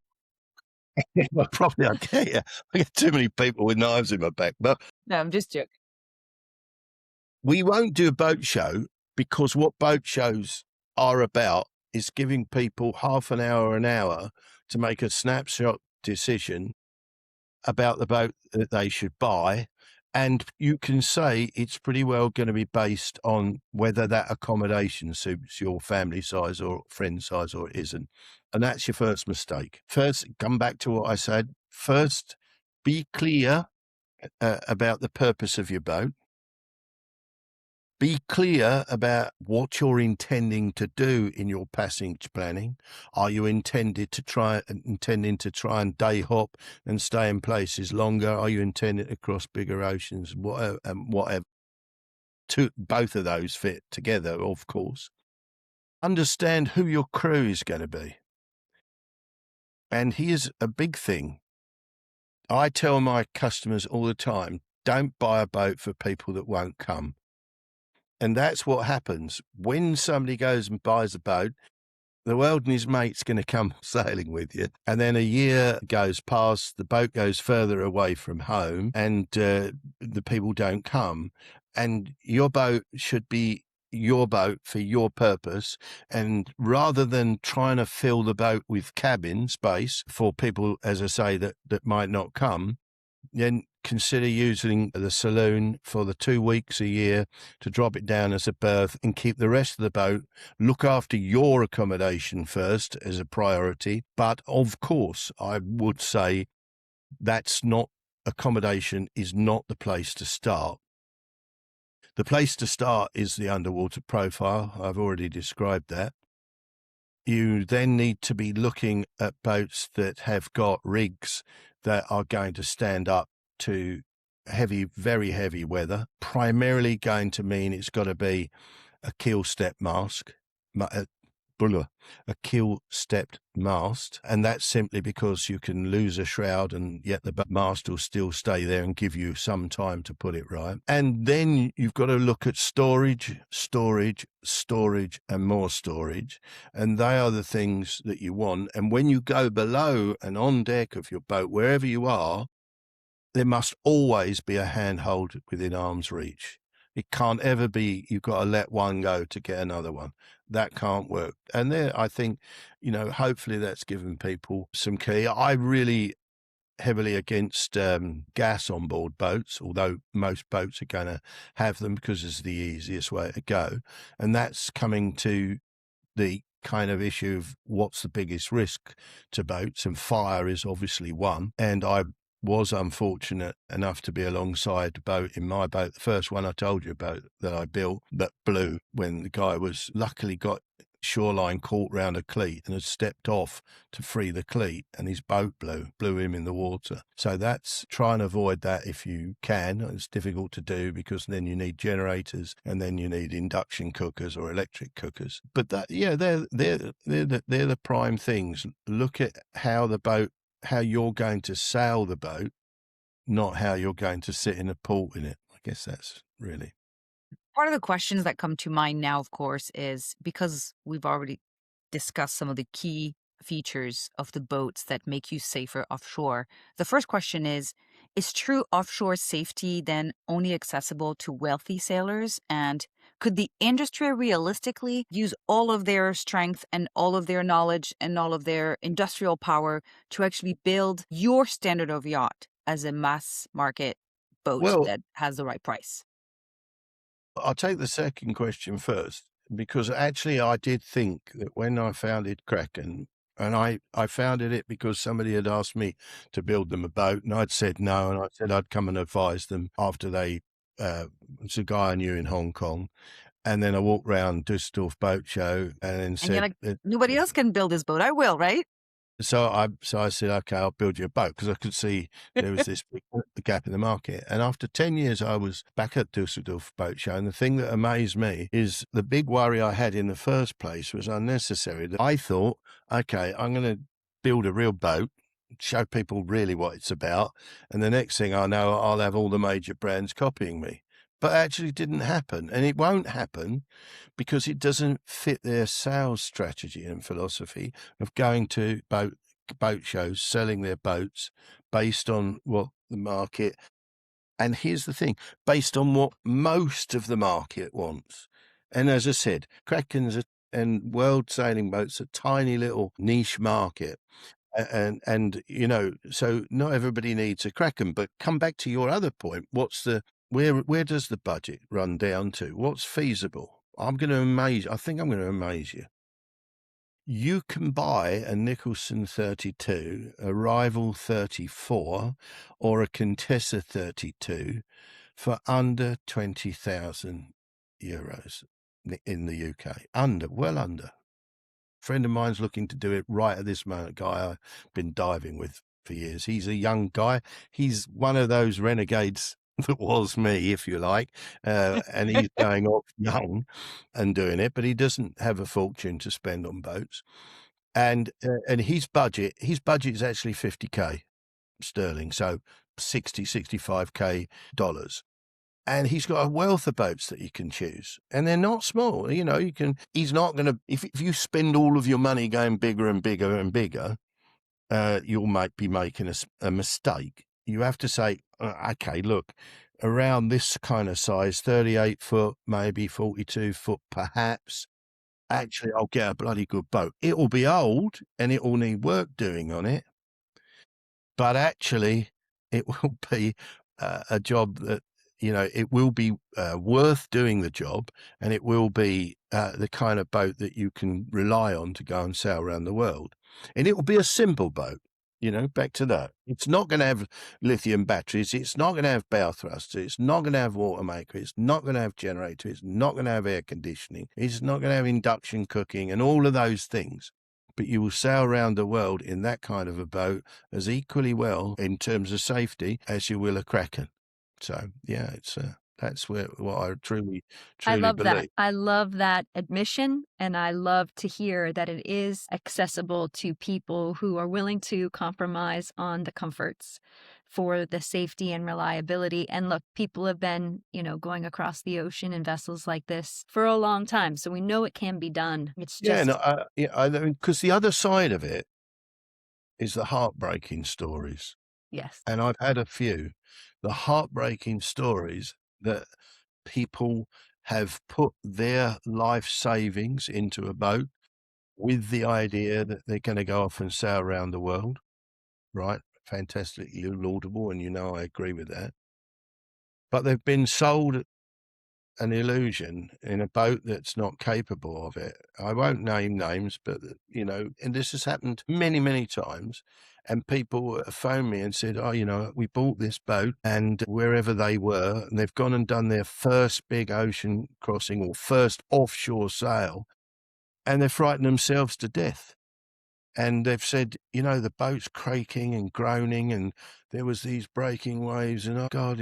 Well, probably I can't. Yeah. I get too many people with knives in my back. But
No, I'm just joking.
we won't do a boat show because what boat shows are about is giving people half an hour to make a snapshot decision about the boat that they should buy. And you can say it's pretty well going to be based on whether that accommodation suits your family size or friend size or it isn't. And that's your first mistake. First, come back to what I said. First, be clear about the purpose of your boat. Be clear about what you're intending to do in your passage planning. Are you intending to try and day hop and stay in places longer? Are you intending to cross bigger oceans? Whatever. Both of those fit together, of course. Understand who your crew is going to be. And here's a big thing. I tell my customers all the time, don't buy a boat for people that won't come. And that's what happens. When somebody goes and buys a boat, the world and his mate's going to come sailing with you. And then a year goes past, the boat goes further away from home, and the people don't come. And your boat should be your boat for your purpose. And rather than trying to fill the boat with cabin space for people, as I say, that might not come, then consider using the saloon for the 2 weeks a year to drop it down as a berth and keep the rest of the boat. Look after your accommodation first as a priority. But of course, I would say accommodation is not the place to start. The place to start is the underwater profile. I've already described that. You then need to be looking at boats that have got rigs that are going to stand up to very heavy weather. Primarily going to mean it's got to be a keel-stepped mast, a keel-stepped mast, and that's simply because you can lose a shroud and yet the mast will still stay there and give you some time to put it right. And then you've got to look at storage, and more storage, and they are the things that you want. And when you go below and on deck of your boat, wherever you are, there must always be a handhold within arm's reach. It can't ever be you've got to let one go to get another one. That can't work. And there, I think, hopefully that's given people some key. I really heavily against gas on board boats, although most boats are going to have them because it's the easiest way to go. And that's coming to the kind of issue of what's the biggest risk to boats, and fire is obviously one. And I was unfortunate enough to be alongside the boat in my boat, the first one I told you about that I built, that blew when the guy was luckily got shoreline caught round a cleat and had stepped off to free the cleat, and his boat blew him in the water. So that's, try and avoid that if you can. It's difficult to do because then you need generators and then you need induction cookers or electric cookers. But that, yeah, they're the prime things. Look at how you're going to sail the boat, not how you're going to sit in a port in it. I guess that's really.
Part of the questions that come to mind now, of course, is because we've already discussed some of the key features of the boats that make you safer offshore. The first question is true offshore safety then only accessible to wealthy sailors? And could the industry realistically use all of their strength and all of their knowledge and all of their industrial power to actually build your standard of yacht as a mass market boat
Well,
that has the right price?
I'll take the second question first, because actually I did think that when I founded Kraken, and I founded it because somebody had asked me to build them a boat, and I'd said no, and I said I'd come and advise them after it's a guy I knew in Hong Kong. And then I walked around Düsseldorf Boat Show and then
And you're
said,
like, nobody else can build this boat. I will, right?
So I said, okay, I'll build you a boat, because I could see there was this big gap in the market. And after 10 years, I was back at Düsseldorf Boat Show. And the thing that amazed me is the big worry I had in the first place was unnecessary. I thought, okay, I'm going to build a real boat, show people really what it's about. And the next thing I know, I'll have all the major brands copying me. But actually didn't happen. And it won't happen because it doesn't fit their sales strategy and philosophy of going to boat shows, selling their boats based on what the market, and here's the thing, based on what most of the market wants. And as I said, Krakens and world sailing boats are a tiny little niche market. And so not everybody needs a Kraken. But come back to your other point, where does the budget run down to? What's feasible? I think I'm going to amaze you. You can buy a Nicholson 32, a Rival 34, or a Contessa 32 for under 20,000 euros in the UK. Well under. A friend of mine's looking to do it right at this moment, guy I've been diving with for years. He's a young guy. He's one of those renegades that was me, if you like, and he's going off young and doing it, but he doesn't have a fortune to spend on boats. And his budget is actually 50k sterling, so 65k dollars. And he's got a wealth of boats that you can choose, and they're not small. He's not going to, if you spend all of your money going bigger and bigger and bigger, you'll be making a mistake. You have to say, okay, look, around this kind of size, 38 foot, maybe 42 foot, perhaps. Actually, I'll get a bloody good boat. It will be old and it will need work doing on it, but actually it will be a job that, it will be worth doing the job, and it will be the kind of boat that you can rely on to go and sail around the world. And it will be a simple boat, back to that. It's not going to have lithium batteries. It's not going to have bow thrusters. It's not going to have water maker. It's not going to have generator. It's not going to have air conditioning. It's not going to have induction cooking and all of those things. But you will sail around the world in that kind of a boat as equally well in terms of safety as you will a Kraken. So, yeah, that's what I truly
I love
believe.
that. I love that admission, and I love to hear that it is accessible to people who are willing to compromise on the comforts for the safety and reliability. And look, people have been, going across the ocean in vessels like this for a long time, so we know it can be done. It's just
because the other side of it is the heartbreaking stories.
yes.
And I've had a few. The heartbreaking stories that people have put their life savings into a boat with the idea that they're going to go off and sail around the world, right? Fantastically laudable, and I agree with that. But they've been sold an illusion in a boat that's not capable of it. I won't name names, but, and this has happened many, many times. And people phoned me and said, we bought this boat, and wherever they were, and they've gone and done their first big ocean crossing or first offshore sail. and they've frightened themselves to death. And they've said, the boat's creaking and groaning, and there was these breaking waves, and oh God,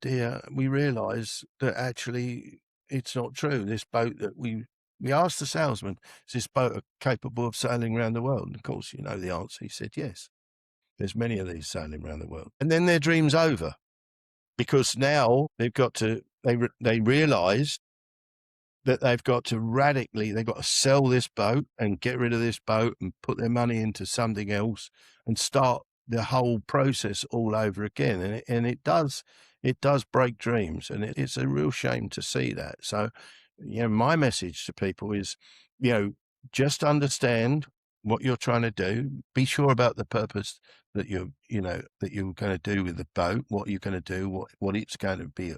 dear, we realise that actually it's not true. This boat that we asked the salesman, is this boat capable of sailing around the world? And of course, you know the answer. He said, yes. There's many of these sailing around the world. And then their dream's over, because now they've got to, they realise that they've got to sell this boat and get rid of this boat and put their money into something else and start the whole process all over again. And it does break dreams, and it's a real shame to see that. So, my message to people is, just understand what you're trying to do. Be sure about the purpose that you're going to do with the boat, what you're going to do, what it's going to be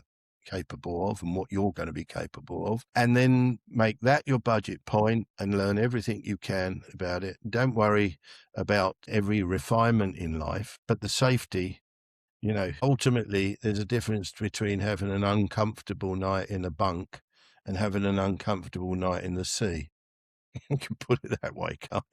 capable of, and what you're going to be capable of, and then make that your budget point and learn everything you can about it. Don't worry about every refinement in life, but the safety, ultimately there's a difference between having an uncomfortable night in a bunk and having an uncomfortable night in the sea. You can put it that way, can't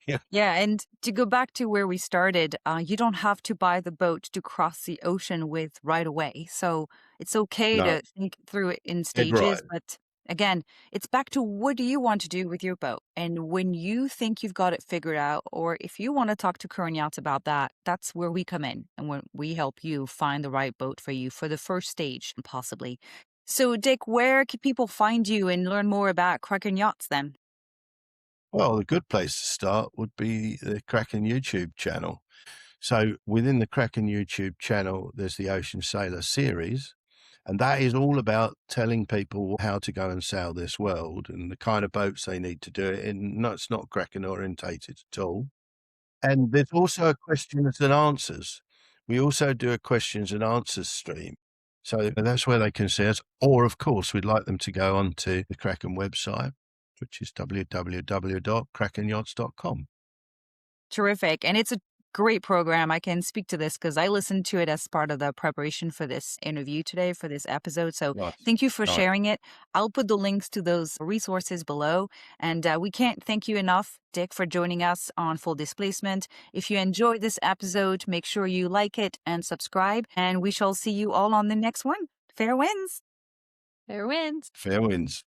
you?
Yeah, and to go back to where we started, you don't have to buy the boat to cross the ocean with right away. So it's okay
No,
to think through it in
dead right.
stages. But again, it's back to what do you want to do with your boat? And when you think you've got it figured out, or if you want to talk to Kraken Yachts about that, that's where we come in and when we help you find the right boat for you for the first stage, possibly. So, Dick, where can people find you and learn more about Kraken Yachts then?
Well, a good place to start would be the Kraken YouTube channel. So within the Kraken YouTube channel, there's the Ocean Sailor series, and that is all about telling people how to go and sail this world and the kind of boats they need to do it in. No, it's not Kraken orientated at all. And there's also a questions and answers. We also do a questions and answers stream. So that's where they can see us. Or, of course, we'd like them to go on to the Kraken website, which is www.krakenyachts.com.
Terrific. And it's a great program. I can speak to this because I listened to it as part of the preparation for this interview today, for this episode. So
Nice.
thank you for
Nice.
sharing it. I'll put the links to those resources below. And we can't thank you enough, Dick, for joining us on Full Displacement. If you enjoyed this episode, make sure you like it and subscribe. And we shall see you all on the next one. Fair winds.
Fair winds.
Fair winds.